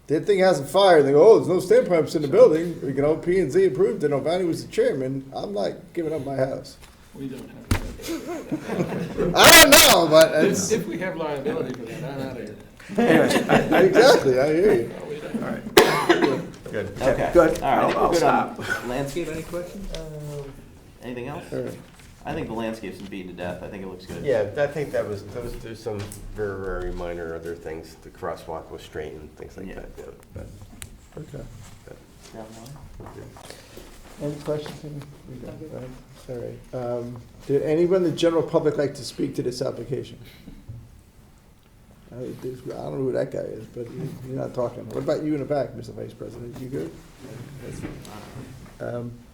That thing hasn't fired. They go, oh, there's no standpipes in the building. You know, P&Z approved it. O'Vani was the chairman. I'm not giving up my house. We don't have that. I don't know, but it's. If we have liability for that, I'm out of here. Anyway, Exactly, I hear you. all right, Good. Okay. good, All right. I think I'll we're good stop. on landscape. Any questions? Anything else? All right. I think the landscape's been beaten to death. I think it looks good. Yeah, I think that was, there's some very, very minor other things. The crosswalk was straight and things like Yeah. that. Yeah, but Okay. Yeah. Any questions? All right. Did anyone in the general public like to speak to this application? I don't know who that guy is, but you're not talking. What about you in the back, Mr. Vice President? You good?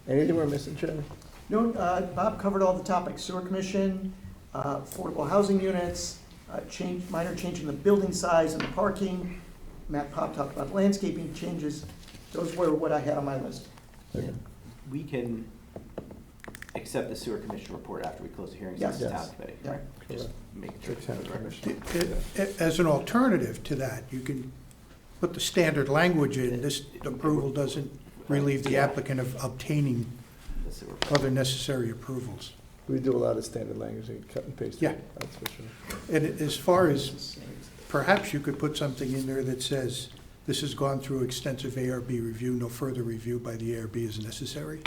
Anything we're missing, Chairman? No, Bob covered all the topics, sewer commission, affordable housing units, minor change in the building size and the parking. Matt Pop talked about landscaping changes. Those were what I had on my list. Okay. We can accept the sewer commission report after we close the hearing. Yes. Since it's Yes. town committee. Yeah. Right? Just make sure. The town commission. As an alternative to that, you can put the standard language in, this approval doesn't relieve the applicant of obtaining The sewer. other necessary approvals. We do a lot of standard language, and cut and paste. Yeah. That's for sure. And as far as, perhaps you could put something in there that says, this has gone through extensive ARB review, no further review by the ARB is necessary.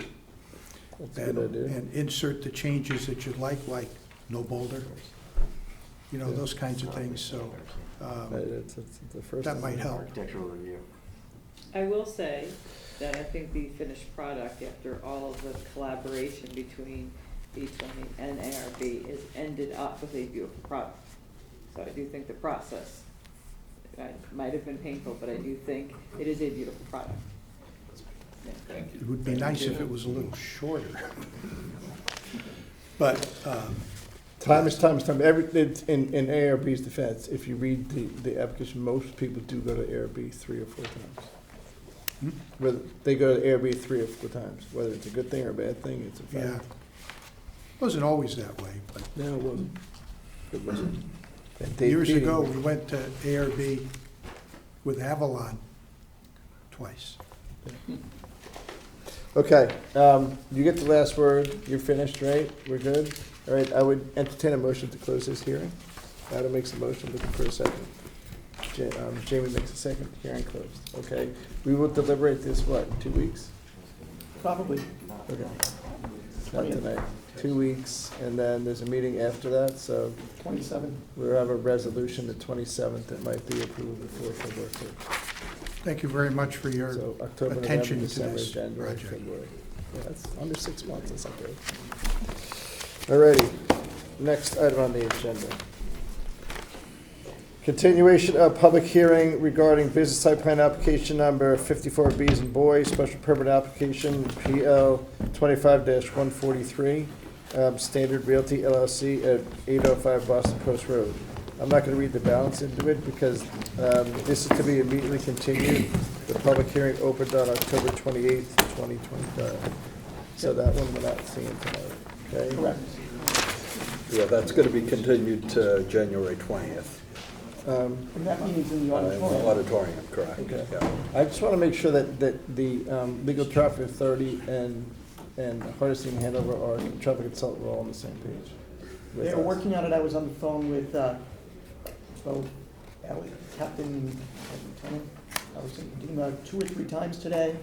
That's a good idea. And insert the changes that you'd like no boulder, you know, those kinds of things, so That's the first. that might help. Architectural review. I will say that I think the finished product, after all of the collaboration between B20 and ARB, is ended up with a beautiful product. So I do think the process might have been painful, but I do think it is a beautiful product. Yeah. Thank you. It would be nice if it was a little shorter. But, Time is time is time. In ARB's defense, if you read the application, most people do go to ARB 3 or 4 times. Whether they go to ARB 3 or 4 times, whether it's a good thing or a bad thing, it's a fact. yeah, wasn't always that way, but No, it wasn't. It wasn't. And Dave years Keating- ago, we went to ARB with Avalon twice. Okay, you get the last word. You're finished, right? We're good? All right, I would entertain a motion to close this hearing. Adam makes a motion, looking for a second. Jamie makes a second, hearing closed. Okay, we will deliberate this, what, 2 weeks? Probably. Okay. Not tonight. 2 weeks, and then there's a meeting after that, so 27. we'll have a resolution the 27th that might be approved before February 3rd. Thank you very much for your So October, November, attention to December, this January, project. February. Yeah, that's under 6 months, that's not good. Alrighty, next item on the agenda. Continuation of public hearing regarding business site plan application number 54B's and Boys, special permit application PL 25-143, Standard Realty LLC at 805 Boston Post Road. I'm not gonna read the balance into it because this is to be immediately continued. The public hearing opened on October 28th, 2025. So that one we're not seeing tonight, okay? Correct. Yeah, that's going to be continued to January 20th. And that meeting's in the auditorium. Auditorium, correct. Okay. Yeah. I just want to make sure that the Legal Traffic Authority and Hardesty and Hanover, our traffic consultant, were all on the same page. with They're us. working on it. I was on the phone with both Captain and Lieutenant. I was in 2 or 3 times today.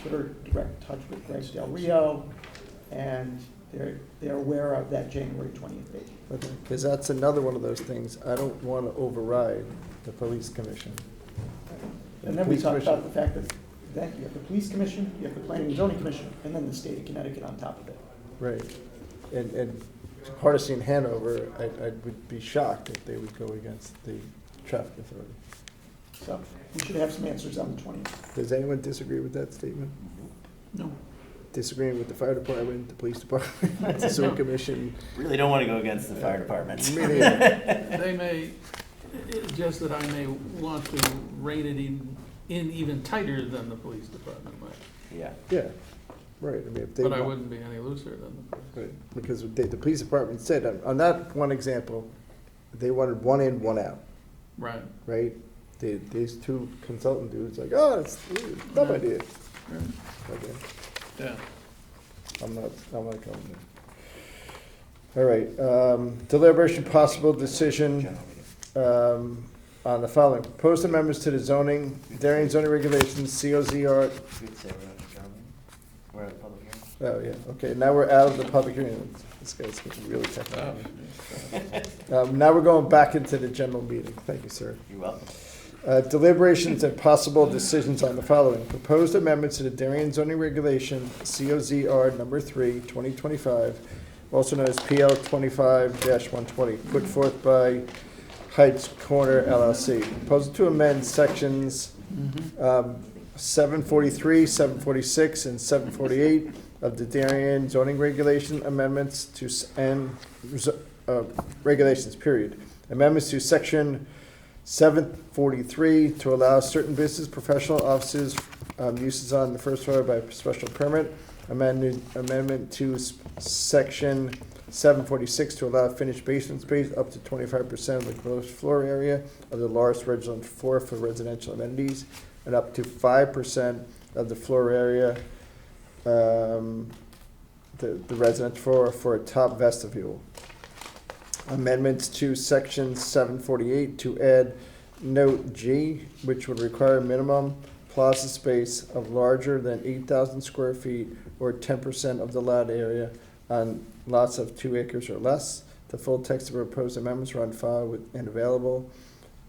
Put her in direct touch with Greg Del Rio, and they're aware of that January 20th date. Okay, because that's another one of those things, I don't want to override the police commission. And then we Police talked commission- about the fact that you have the police commission, you have the planning and zoning commission, and then the state of Connecticut on top of it. Right, and Hardesty and Hanover, I would be shocked if they would go against the traffic authority. So we should have some answers on the 20th. Does anyone disagree with that statement? No. Disagreeing with the fire department, the police department, the sewer commission? Really don't want to go against the fire department. Me neither. They may, it's just that I may want to rein it in even tighter than the police department might. Yeah. Yeah, right, I mean, if they. But I want- wouldn't be any looser than the police. Right, because the police department said, on that one example, they wanted one in, one out, Right. right? These 2 consultant dudes like, oh, it's a dumb idea. Right. Okay, Yeah. I'm not going there. All right, deliberation possible decision on the following. Proposed amendments to the Darien Zoning Regulations, COZR. We're at the public hearing. Oh, yeah, okay, now we're out of the public hearing. This guy's getting really technical. Now we're going back into the general meeting. Thank you, sir. You're welcome. Deliberations and possible decisions on the following. Proposed amendments to the Darien Zoning Regulation, COZR number 3, 2025, also known as PL 25-120, put forth by Heights Corner LLC. Proposal to amend sections 743, 746, and 748 of the Darien Zoning Regulation amendments to regulations, period. Amendments to section 743 to allow certain business professional offices uses on the first floor by special permit. Amendment to section 746 to allow finished basement space up to 25% of the gross floor area of the largest residential floor for residential amenities, and up to 5% of the floor area, the residential floor for a top vestibule. Amendments to section 748 to add note G, which would require minimum plaza space of larger than 8,000 square feet or 10% of the lot area on lots of 2 acres or less. The full text of proposed amendments are on file and available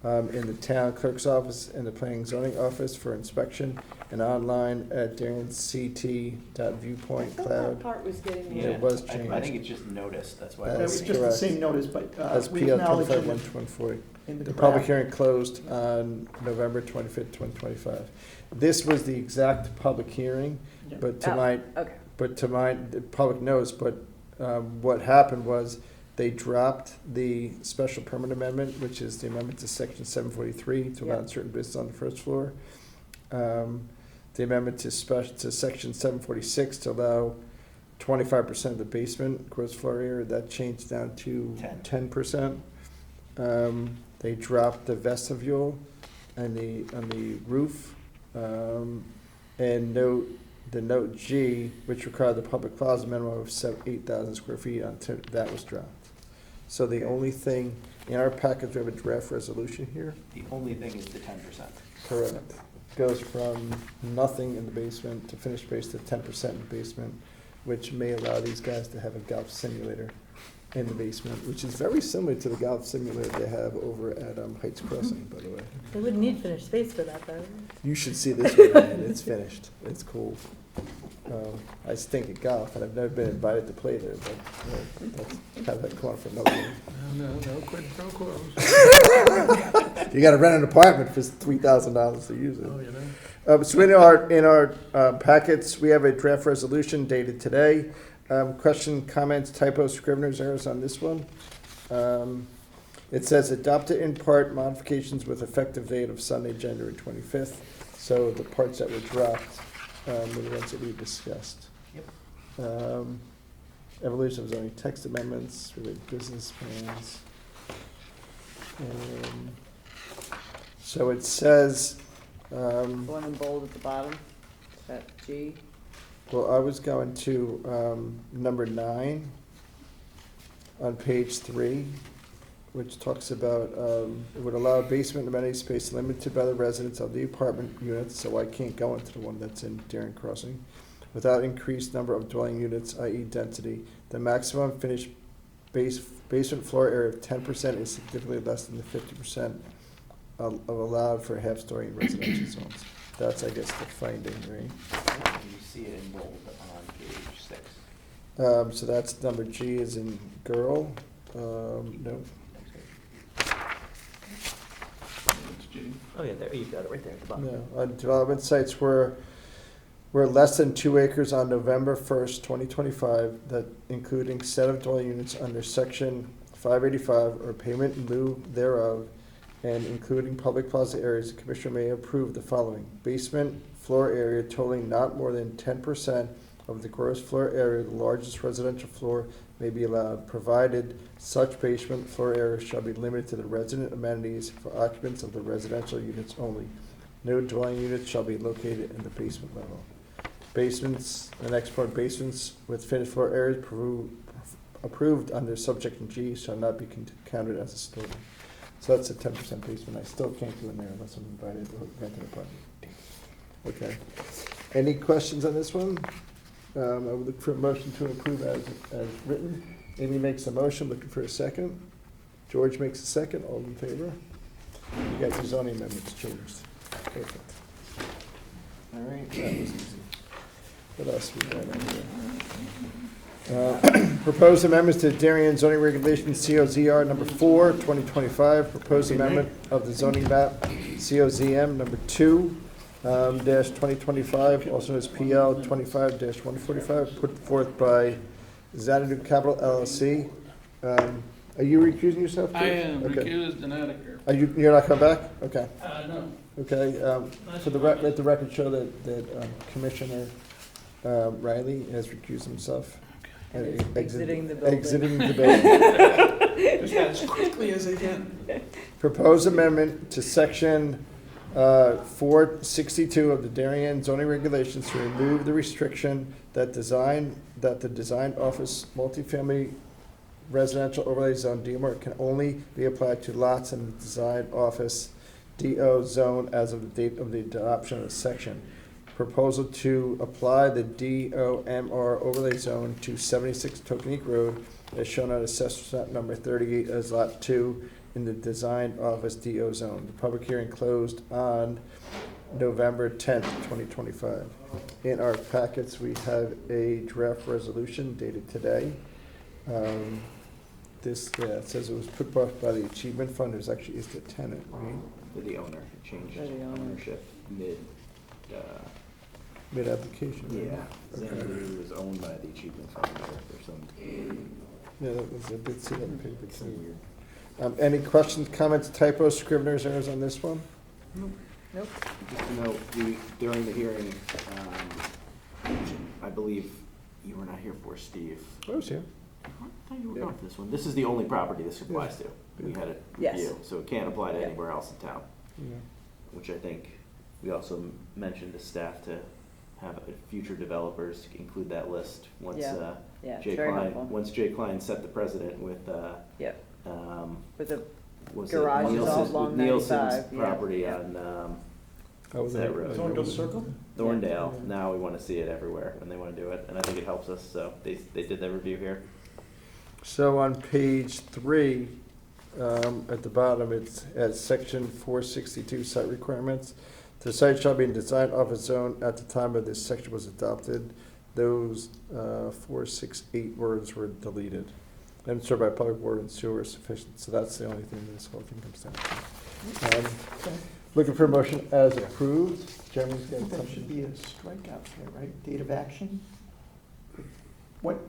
in the Town Clerk's office and the Planning and Zoning office for inspection, and online at dariencT.viewpoint cloud. part was getting. Yeah, It was I think changed. it's just noticed, that's why. It That's was just the correct. same notice, but As we PL acknowledge it 25-140. in the The public draft. hearing closed on November 25th, 2025. This was the exact public hearing, Yeah. but tonight, Okay. the public knows, but what happened was they dropped the special permit amendment, which is the amendment to section 743 to allow Yeah. certain business on the first floor. The amendment to section 746 to allow 25% of the basement gross floor area, that changed down to 10%. They dropped the vestibule and on the roof, and the note G, which required the public plaza minimum of 8,000 square feet, that was dropped. So the only thing, in our package, we have a draft resolution here. The only thing is the 10%. Correct. Goes from nothing in the basement to finished base to 10% in the basement, which may allow these guys to have a golf simulator in the basement, which is very similar to the golf simulator they have over at Heights Crossing, by the way. They wouldn't need finished space for that, though. You should see this one, man. It's finished. It's cool. I stink at golf, and I've never been invited to play there, but let's have that come on for another one. No quid pro quo. You got to rent an apartment for $3,000 to use it. Oh, you know. So in our packets, we have a draft resolution dated today. Question, comments, typos, scrivener's errors on this one. It says adopted in part modifications with effective date of Sunday, January 25th. So the parts that were dropped were the ones that we discussed. Yep. Evolution of zoning text amendments, related business plans. So it says, The one in bold at the bottom, is that G? well, I was going to number 9 on page 3, which talks about it would allow basement amenity space limited by the residents of the apartment units, so I can't go into the one that's in Darien Crossing, without increased number of dwelling units, i.e. density. The maximum finished basement floor area of 10% is significantly less than the 50% of allowed for half-story residential zones. That's, I guess, the finding, right? You see it in bold on page 6. So that's number G is in girl. No. It's G. Oh, yeah, there, you got it right there at the bottom. No. Development sites were less than 2 acres on November 1st, 2025, that including set of dwelling units under section 585 or payment in lieu thereof, and including public plaza areas, the commissioner may approve the following: basement floor area totaling not more than 10% of the gross floor area of the largest residential floor may be allowed, provided such basement floor area shall be limited to the resident amenities for occupants of the residential units only. No dwelling units shall be located in the basement level. Basements, the next part, basements with finished floor areas approved under subsection G shall not be counted as a story. So that's a 10% basement. I still can't go in there unless I'm invited to rent an apartment. Okay. Any questions on this one? I would look for a motion to approve as written. Amy makes a motion, looking for a second. George makes a second. All in favor? You got your zoning amendments changed. Perfect. All right, that was easy. What else we got on here? Proposed amendments to Darien Zoning Regulations, COZR number 4, 2025. Proposed amendment of the zoning map, COZM number 2, dash 2025, also as PL 25-145, put forth by Xanadu Capital LLC. Are you recusing yourself, George? I am Okay. recused and out of here. You're not coming back? Okay. No. Okay, for the let the record show that Commissioner Riley has recused himself. Exiting the building. Exiting the building. Just as quickly as I can. Proposed amendment to section 462 of the Darien Zoning Regulations to remove the restriction that the design office multifamily residential overlay zone DOMR can only be applied to lots in the design office DO zone as of the date of the adoption of the section. Proposal to apply the DOMR Overlay Zone to 76 Tokeneke Road as shown on Assessor number 38 as Lot 2 in the Design Office DO Zone. The public hearing closed on November 10th, 2025. In our packets, we have a draft resolution dated today. It says it was put forth by the Achievement Fund. It actually is the tenant, right? The owner had changed They're the owner. ownership Mid-application. right? yeah. Okay. Xanadu was owned by the Achievement Fund or some. Yeah, that was, I did see that in the paper too. Any questions, comments, typos, scrivener's errors on this one? Nope. Just to note, during the hearing, I believe you were not here for, Steve. I was here. I thought you were going for this one. This is the only property this applies to. We had it Yes. review, so it can't apply to Yeah. anywhere else in town, Yeah. which I think we also mentioned to staff to have future developers include that list once, Yeah. Yeah, it's Jay very Klein, helpful. once Jay Klein set the precedent with, Yep, with the was it garages all Nielsen's- along with Nielsen's 95, yeah, property yeah. on, That was that it. road. Thorndale Circle? Thorndale. Now we want to see it everywhere when they want to do it, and I think it helps us, so they did their review here. So on page 3, at the bottom, it's at section 462 site requirements. The site shall be in design office zone at the time of this section was adopted. Those 4, 6, 8 words were deleted. And served by public water and sewer is sufficient. So that's the only thing this whole thing comes down to. Looking for a motion as approved. Jeremy's got That should something. be a strikeout there, right? Date of action? What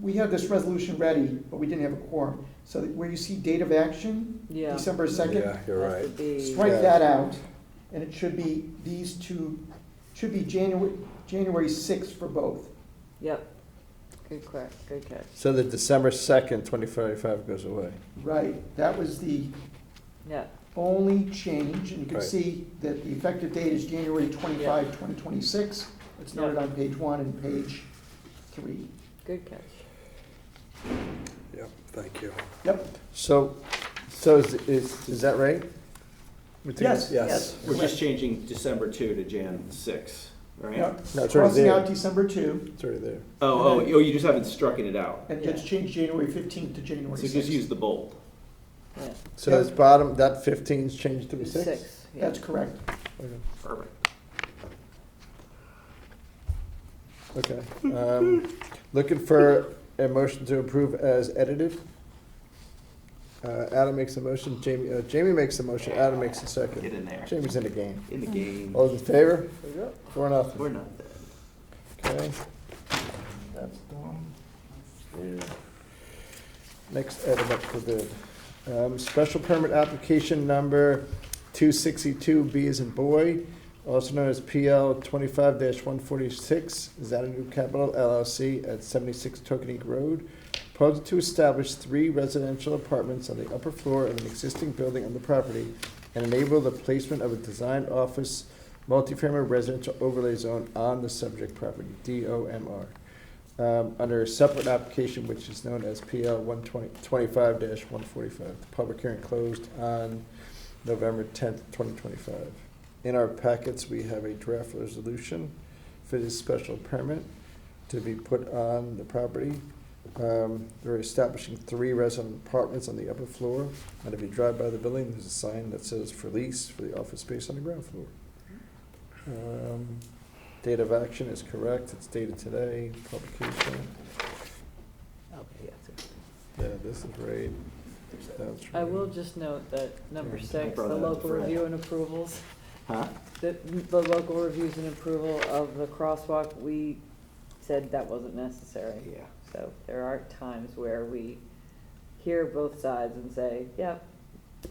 we had this resolution ready, but we didn't have a quorum. So where you see date of action, Yeah. December 2nd, Yeah, you're Has right. to be- strike Yeah. that out, and it should be these two, should be January 6th for both. Yep. Good catch. So the December 2nd, 2045 goes away. Right, that was the Yeah. only change, and you can Right. see that the effective date is January 25, 2026. It's noted on page 1 and page 3. Good catch. Yep, thank you. Yep, So is that right? yes, Yes. yes. We're just changing December 2 to Jan 6, right? Yep. No, it's already Crossing there. out December 2, It's already there. Oh, you just haven't strucken it out. and just change January 15th to January So 6th. just use the bold. Yeah. So this bottom, that 15's changed to a 6? 6. Yeah. That's correct. Perfect. Okay. Looking for a motion to approve as edited. Adam makes a motion, Jamie makes a motion, Adam makes a second. Get in there. Jamie's in the game. In the game. All those in favor? 4-0. We're not dead. Okay. That's done. Yeah. Next item up for bid. Special permit application number 262, B as in boy, also known as PL 25-146, Xanadu Capital LLC at 76 Tokeneke Road. Proposed to establish 3 residential apartments on the upper floor of an existing building on the property and enable the placement of a designed office multifamily residential overlay zone on the subject property, DOMR. Under a separate application which is known as PL 25-145. The public hearing closed on November 10th, 2025. In our packets, we have a draft resolution for this special permit to be put on the property. They're establishing 3 resident apartments on the upper floor, and if you drive by the building, there's a sign that says for lease for the office space on the ground floor. Date of action is correct, it's dated today, publication. Okay, Yeah, This is right. That's I right. will just note that number Yeah. 6, Throw the that up local for Fred. review and approvals, Huh? the local reviews and approval of the crosswalk, we said that wasn't necessary. Yeah. So there are times where we hear both sides and say, yeah,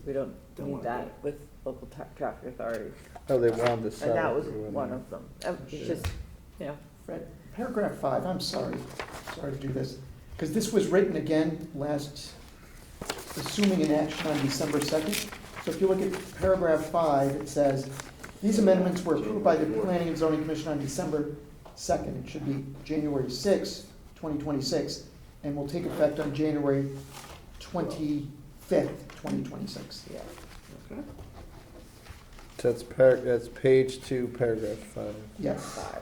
we don't Don't need wanna that do it. with local traffic authority. Oh, they wanted to sell. And that it. was They wanted one to- of them. It's just, you know, Fred, paragraph 5, I'm sorry to do this, because this was written again assuming an action on December 2nd. So if you look at paragraph 5, it says, these amendments were approved by the Planning and Zoning Commission on December 2nd. It should be January 6th, 2026, and will take effect on January 25th, 2026. yeah. Okay. So that's page 2, paragraph 5. Yes. 5.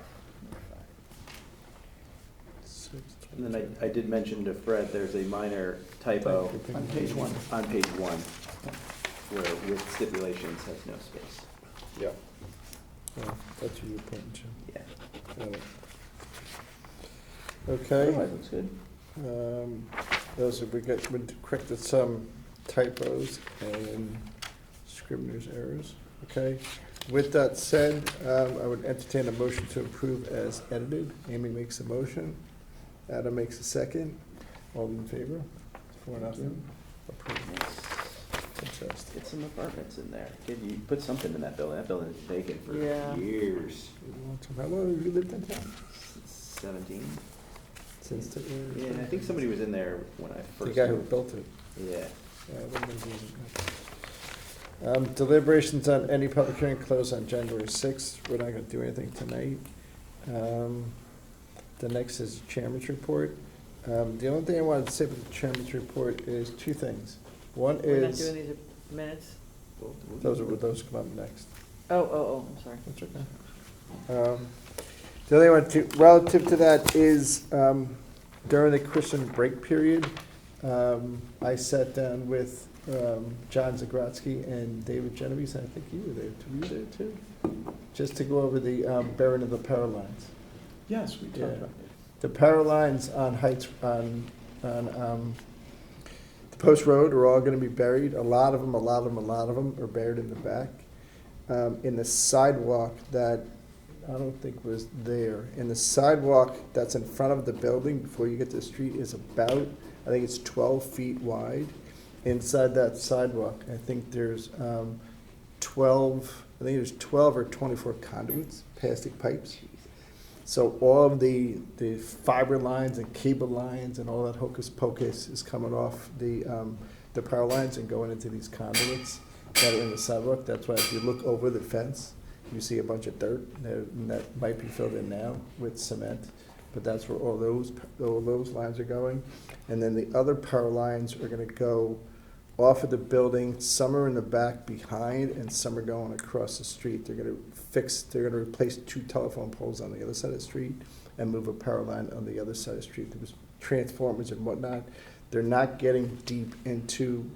And then I did mention to Fred, there's a minor typo On page 1. on page 1, where with stipulations has no space. Yep. Oh, that's what you were pointing to. Yeah. Got it. Okay. Otherwise, looks good. Those are, we corrected some typos and scrivener's errors. Okay. With that said, I would entertain a motion to approve as edited. Amy makes a motion. Adam makes a second. All in favor? 4-0. Approved. Fantastic. Get some apartments in there. You put something in that building. That building is vacant for Yeah. years. How long have you lived in town? 17. Since the. Yeah, I think somebody was in there when I The first guy who moved. built it. Yeah. Yeah, I wouldn't have been- deliberations on any public hearing closed on January 6th. We're not gonna do anything tonight. The next is chairman's report. The only thing I wanted to say about the chairman's report is 2 things. One We're not is, doing these minutes? those come up next. Oh, I'm sorry. That's okay. The other one, relative to that is, during the Christian break period, I sat down with John Zagrodsky and David Genovese, and I think you were there too. Were you there too? Just to go over the burying of the power lines. Yes, we Yeah. talked about that. The power lines on Heights, on the Post Road are all gonna be buried. A lot of them are buried in the back. In the sidewalk that I don't think was there. And the sidewalk that's in front of the building before you get to the street is about, I think it's 12 feet wide. Inside that sidewalk, I think there's 12 or 24 conduits, plastic pipes. So all of the fiber lines and cable lines and all that hocus pocus is coming off the power lines and going into these conduits that are in the sidewalk. That's why if you look over the fence, you see a bunch of dirt that might be filled in now with cement. But that's where all those lines are going. And then the other power lines are gonna go off of the building. Some are in the back behind and some are going across the street. They're gonna replace 2 telephone poles on the other side of the street and move a power line on the other side of the street. There was transformers and whatnot. They're not getting deep into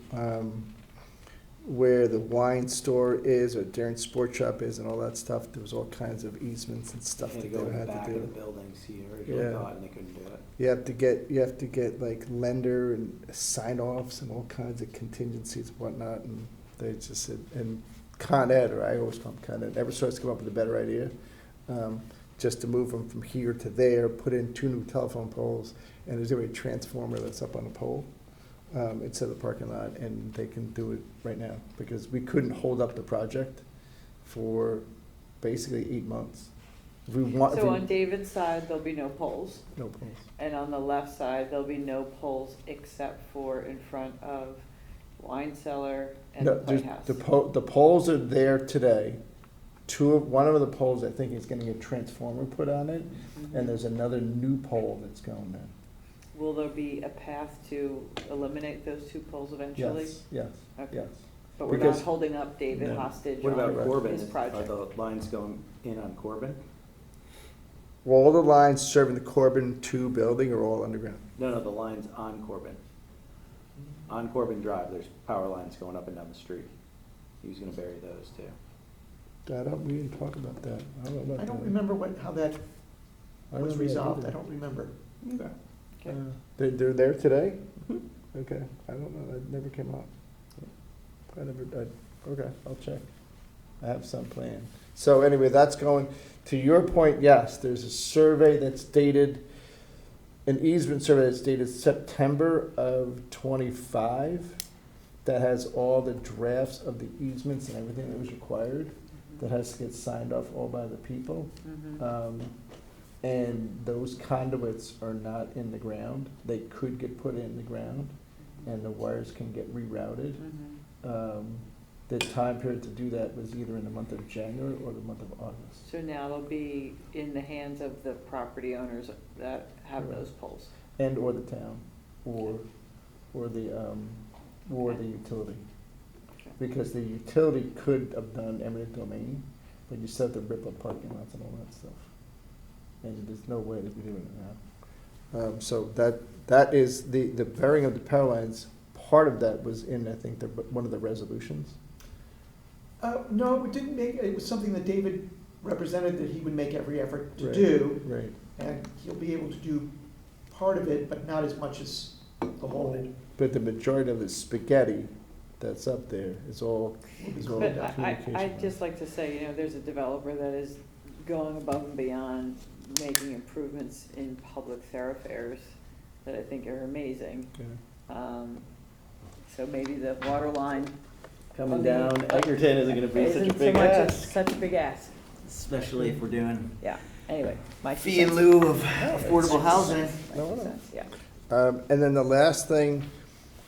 where the wine store is or Darien Sports Shop is and all that stuff. There was all kinds of easements and stuff that they had to do. Go in the back of the buildings here, and they couldn't do it. You have to get like lender and sign-offs and all kinds of contingencies and whatnot, and they just said, and Con Ed, or I always call them Con Ed, Eversource come up with a better idea, just to move them from here to there, put in 2 new telephone poles, and there's already a transformer that's up on a pole instead of the parking lot, and they can do it right now, because we couldn't hold up the project for basically 8 months. So on David's side, there'll be no poles, No poles. and on the left side, there'll be no poles except for in front of wine cellar and the No, there's- playhouse. the poles are there today. One of the poles, I think, is gonna get a transformer put on it, and there's another new pole that's going there. Will there be a path to eliminate those 2 poles eventually? Yes, Okay. yes. But we're not Because- holding up David No. hostage What about on Corbin? his Are project? the lines going in on Corbin? Well, all the lines serving the Corbin 2 building are all underground. No, the lines on Corbin. On Corbin Drive, there's power lines going up and down the street. He was gonna bury those too. We didn't talk about that. I don't know about I don't that. remember how that I don't was remember that resolved, either. I don't remember. Okay. Okay. They're there today? Okay, I don't know, that never came up. Okay, I'll check. I have some plan. So anyway, that's going, to your point, yes, there's a survey that's dated, an easement survey that's dated September of '25 that has all the drafts of the easements and everything that was required, that has to get signed off all by the people. And those conduits are not in the ground. They could get put in the ground, and the wires can get rerouted. The time period to do that was either in the month of January or the month of August. So now they'll be in the hands of the property owners that have those poles. And or the town, or the utility. Because the utility could have done eminent domain, but you still have to rip up parking lots and all that stuff. And there's no way to be doing it now. So that is, the burying of the power lines, part of that was in, I think, one of the resolutions. No, it didn't make, it was something that David represented that he would make every effort to Right, do. right. And he'll be able to do part of it, but not as much as the whole. But the majority of the spaghetti that's up there is all But communication. I'd just like to say, there's a developer that is going above and beyond making improvements in public thoroughfares that I think are amazing. So maybe the water line. Coming down Edgerton isn't gonna be such a isn't big so much ask. such a big ask. Especially if we're doing Yeah, anyway, my. fee in lieu of affordable housing. Makes sense, yeah. And then the last thing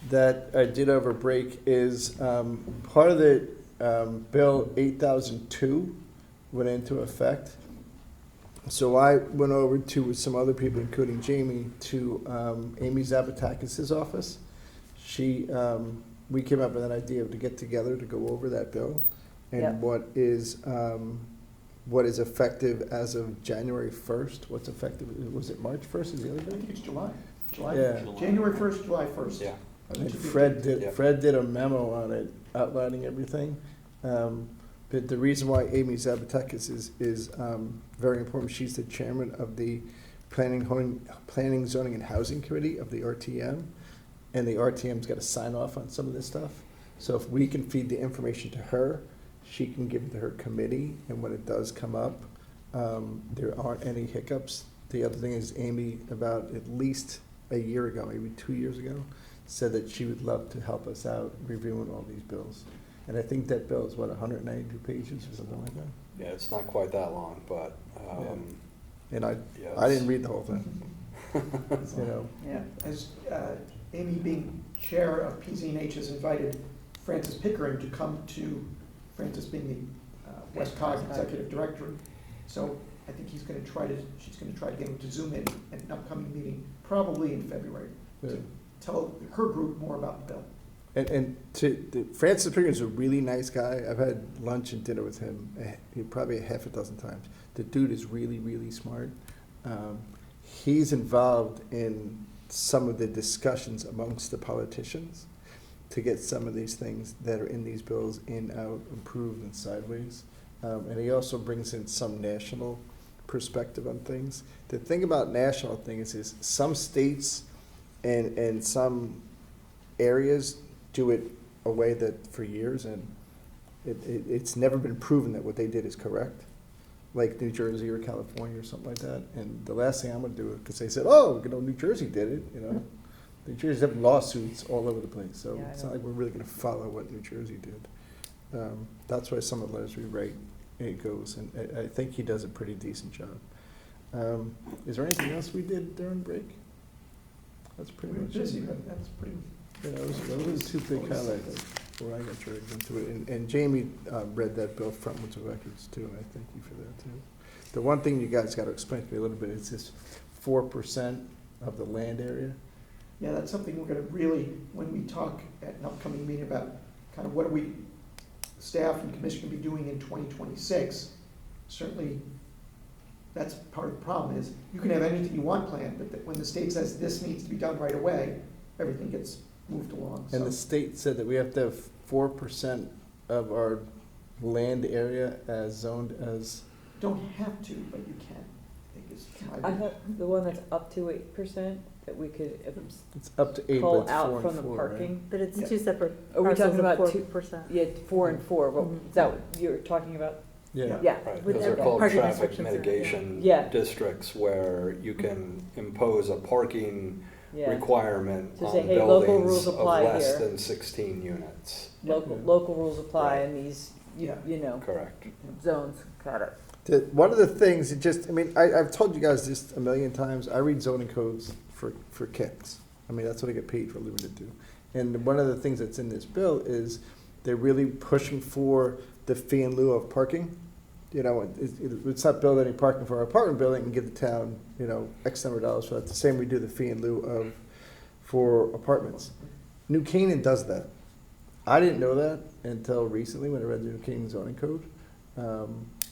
that I did over break is part of the Bill 8002 went into effect. So I went over to, with some other people, including Jamie, to Amy Zabatakis' office. We came up with an idea to get together to go over that bill and Yep. what is effective as of January 1st. What's effective? Was it March 1st? Is the other I day? think it's July. Yeah. January 1st, July 1st. Yeah. And Fred did a memo on it outlining everything. But the reason why Amy Zabatakis is very important, she's the chairman of the Planning, Zoning, and Housing Committee of the RTM. And the RTM's got to sign off on some of this stuff. So if we can feed the information to her, she can give it to her committee, and when it does come up, there aren't any hiccups. The other thing is Amy, about at least a year ago, maybe 2 years ago, said that she would love to help us out reviewing all these bills. And I think that bill is, what, 192 pages or something like that? Yeah, it's not quite that long, but, And I yes. didn't read the whole thing. You know, Yeah. As Amy being chair of PZNH has invited Francis Pickering to come to, Francis being the West Cog Executive Director. So I think she's gonna try to get him to Zoom in at an upcoming meeting, probably in February, to tell her group more about the bill. Francis Pickering's a really nice guy. I've had lunch and dinner with him probably a half a dozen times. The dude is really, really smart. He's involved in some of the discussions amongst the politicians to get some of these things that are in these bills in, out, improved, and sideways. And he also brings in some national perspective on things. The thing about national things is some states and some areas do it a way that for years, and it's never been proven that what they did is correct, like New Jersey or California or something like that. And the last thing I'm gonna do, because they said, oh, you know, New Jersey did it, you know. New Jersey's having lawsuits all over the place, so Yeah, it's not like we're really gonna follow what New Jersey did. That's why some of the letters we write, it goes, and I think he does a pretty decent job. Is there anything else we did during break? That's pretty We were much it. busy, but that's pretty. Yeah, those are the two big highlights where I got dragged into it. And Jamie read that bill frontwards and records too, and I thank you for that too. The one thing you guys got to explain to me a little bit is this 4% of the land area. Yeah, that's something we're gonna really, when we talk at an upcoming meeting about kind of what we, staff and commission can be doing in 2026, certainly that's part of the problem is you can have anything you want planned, but when the state says this needs to be done right away, everything gets moved along. And the state said that we have to have 4% of our land area as zoned as. Don't have to, but you can, I think is my. I thought the one that's up to 8%, that we could It's up to 8, but pull it's out 4 from and the 4, parking. right? But it's Yeah. two separate Are we talking parcels about of 4%. Yeah, 4 and 4, but Mhm. is that what you're talking about? Yeah. Yeah. Right, With those are every called parking traffic restrictions, mitigation Yeah. districts where you can impose a parking Yeah. requirement To say, on hey, local buildings rules of apply less here. than 16 units. Local rules apply Right. in these, Yeah. you know, Correct. zones. Got it. One of the things, I've told you guys this a million times, I read zoning codes for kicks. I mean, that's what I get paid for a living to do. And one of the things that's in this bill is they're really pushing for the fee in lieu of parking. You know, it's not build any parking for our apartment building and give the town, you know, X number of dollars for that. The same we do the fee in lieu of for apartments. New Canaan does that. I didn't know that until recently when I read the New Canaan zoning code.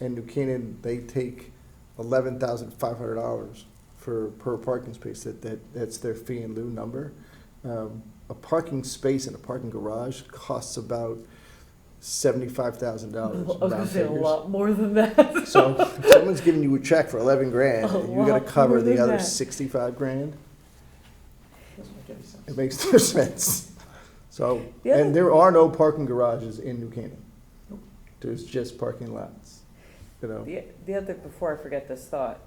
And New Canaan, they take $11,500 per parking space. That's their fee in lieu number. A parking space in a parking garage costs about $75,000. I was gonna round say a figures. lot more than that. So if someone's giving you a check for 11 grand, A and you gotta lot cover more the than other that. 65 grand, Doesn't make any sense. it makes no sense. So, The other- and there are no parking garages in New Canaan. There's just parking lots, you know. The other, before I forget this thought,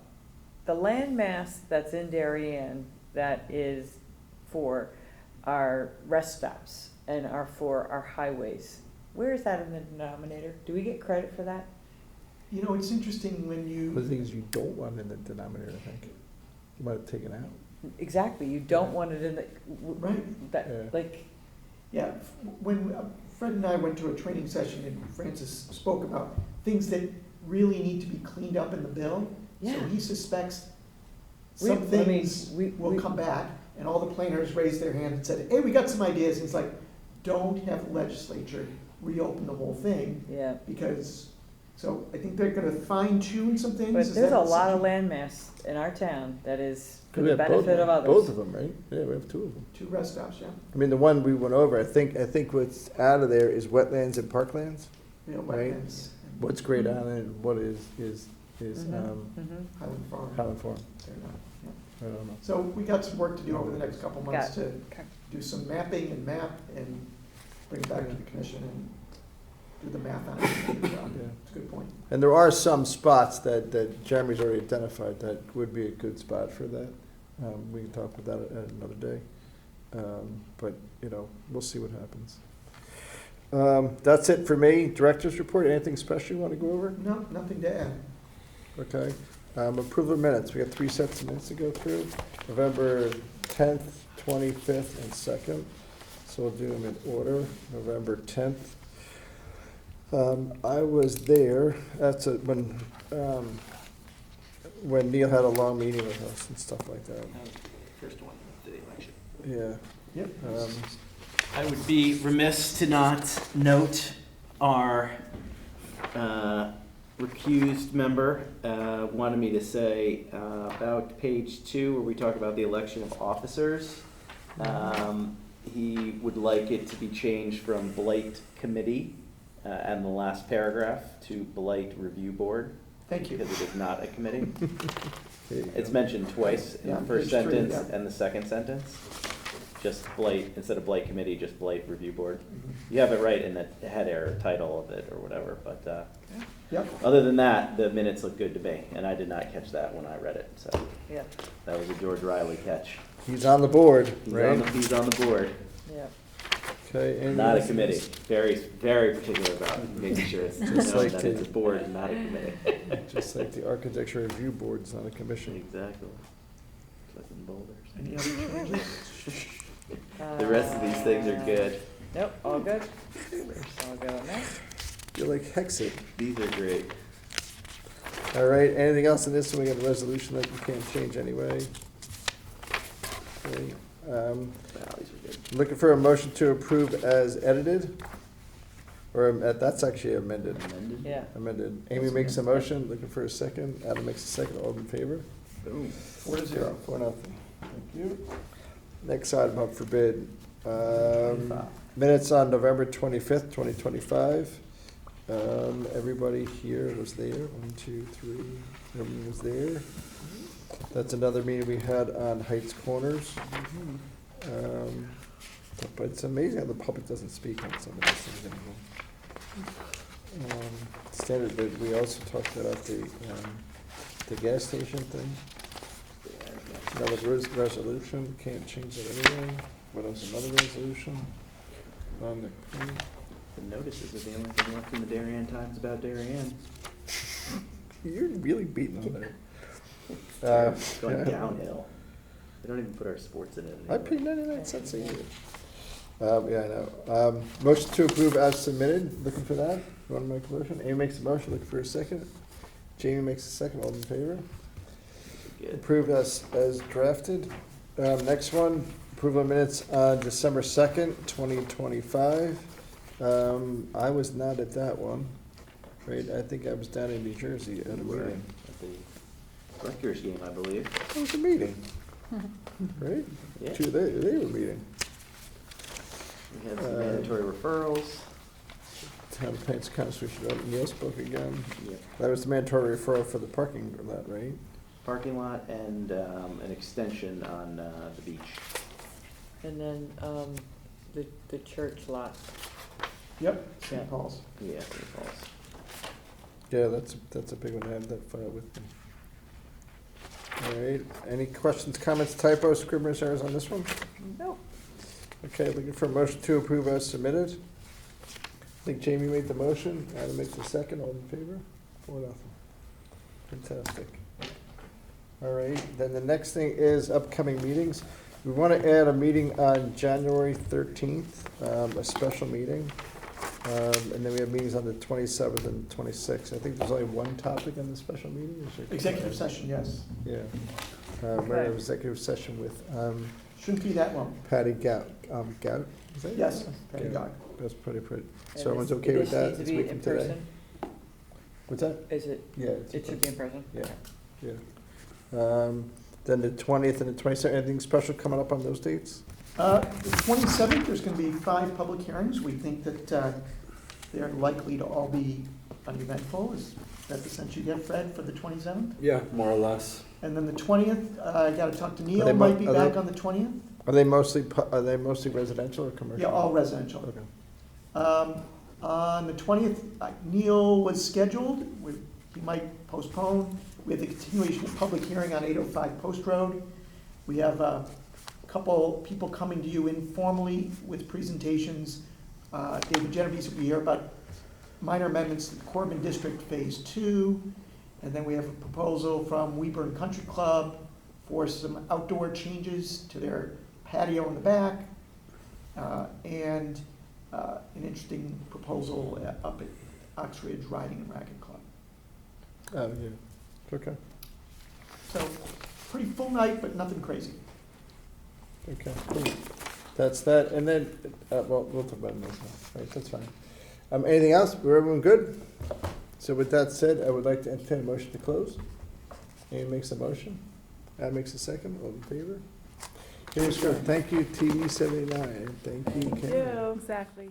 the land mass that's in Darien that is for our rest stops and for our highways, where is that in the denominator? Do we get credit for that? You know, it's interesting when One of the you, things you don't want in the denominator, I think. You want it taken out. Exactly, you don't want it in the, right, that, Yeah. like, yeah, when Fred and I went to a training session and Francis spoke about things that really need to be cleaned up in the bill. So Yeah. he suspects We- some I mean, things we- will we- come back, and all the planners raised their hand and said, hey, we got some ideas. And he's like, don't have the legislature reopen the whole thing, yeah. because, so I think they're gonna fine tune some things. But Is there's that a lot of something- land mass in our town that is for We the have both- benefit of others. Both of them, right? Yeah, we have 2 of them. 2 rest stops, yeah. I mean, the one we went over, I think what's out of there is wetlands and parklands. You know, Right. wetlands. and What's Great Island, and what is Mhm. Highland Farm. Highland Farm? They're not, yeah. I don't know. So we got some work to do over the next couple months Got to do some mapping and map and bring it back to the commission and do the math on it. It's a good point. And there are some spots that Jeremy's already identified that would be a good spot for that. We can talk about that at another day. But, you know, we'll see what happens. That's it for me. Director's report, anything special you want to go over? No, nothing to add. Okay. Approval of minutes. We got 3 sets of minutes to go through. November 10th, 25th, and 2nd. So we'll do them in order. November 10th. I was there. That's when Neil had a long meeting with us and stuff like that. First one, the election. Yeah. Yep. I would be remiss to not note our recused member wanted me to say about page 2 where we talk about the election of officers. He would like it to be changed from blight committee and the last paragraph to blight review board. Thank you. Because it is not a committee. It's mentioned twice in the first sentence and the second sentence. Just blight, instead of blight committee, just blight review board. You have it right in the header title of it or whatever, but other than that, the minutes look good to me, and I did not catch that when I read it, so Yeah. that was a George Riley catch. He's on the board, He's right? He's on the board. Yeah. Okay. and Not a committee. Very, very particular about making sure it's known Just like that the- it's a board and not a committee. Just like the architecture review board's not a commission. Exactly. Flipping boulders. Any other changes? The rest of these things are good. Nope, all good. All good on that. You're like Hexit. These are great. All right, anything else in this one? We got a resolution that you can't change anyway. Okay. Wow, these are good. Looking for a motion to approve as edited? Or that's actually amended. Amended? Yeah. Amended. Amy makes a motion, looking for a second. Adam makes a second. All in favor? Boom. 4-0. 4-0. Thank you. Next item up for bid. Minutes on November 25th, 2025. Everybody here was there. 1, 2, 3. Everyone was there. That's another meeting we had on Heights Corners. But it's amazing how the public doesn't speak on some of these things anymore. Standard, but we also talked about the gas station thing. Another resolution, can't change that anyway. What else, another resolution? On the, The notices are the only thing left in the Darien Times about Darien. you're really beating on that. It's going Yeah. downhill. They don't even put our sports in it anymore. I paid 99 cents a year. Yeah, I know. Motion to approve as submitted, looking for that. You want to make a motion? Amy makes a motion, looking for a second. Jamie makes a second, all in favor? Good. Approved as drafted. Next one, approval of minutes on December 2nd, 2025. I was not at that one, right? I think I was down in New Jersey at a You were meeting. at the Rutgers game, I believe. It was a meeting, right? Yeah. They were meeting. We had some mandatory referrals. Town of Paints Constitution, Neil spoke again. Yep. That was the mandatory referral for the parking lot, right? Parking lot and an extension on the beach. And then, the church lot. Yep, Yeah. St. Paul's. Yeah, St. Paul's. Yeah, that's a big one. I have that file with me. All right, any questions, comments, typos, scribblers, errors on this one? Nope. Okay, looking for a motion to approve as submitted. I think Jamie made the motion, Adam makes the second, all in favor? 4-0. Fantastic. All right, then the next thing is upcoming meetings. We want to add a meeting on January 13th, a special meeting. And then we have meetings on the 27th and 26th. I think there's only one topic on the special meeting. Is there- Executive session, yes. Yeah. We're in executive session with Shouldn't be that long. Patty Gout. Gout? Is that it? Yes, Patty Yeah. Gout. That's pretty. So And everyone's this- okay with this that? needs to This be week in from today? person? What's that? Is it, Yeah. it should be in person? Yeah. Then the 20th and the 22nd, anything special coming up on those dates? The 27th, there's going to be 5 public hearings. We think that they're likely to all be uneventful. Is that the sense you get, Fred, for the 27th? Yeah, more or less. And then the 20th, I got to talk to Neil, they mo- might be are they- back on the 20th? Are they mostly residential or commercial? Yeah, all residential. Okay. On the 20th, Neil was scheduled. He might postpone. We have the continuation of public hearing on 805 Post Road. We have a couple people coming to you informally with presentations. David Genovese will be here about minor amendments to the Corbin District Phase 2. And then we have a proposal from Weber Country Club for some outdoor changes to their patio in the back. And an interesting proposal up at Oxridge Riding and Racket Club. Oh, yeah, okay, So, pretty full night, but nothing crazy. okay, cool. That's that, and then, well, we'll talk about it next time, right, that's fine. Anything else, were everyone good? So with that said, I would like to entertain a motion to close. Ian makes a motion, Ad makes a second, all in favor? Here's good, thank you, TV 79, thank you, Karen. Exactly.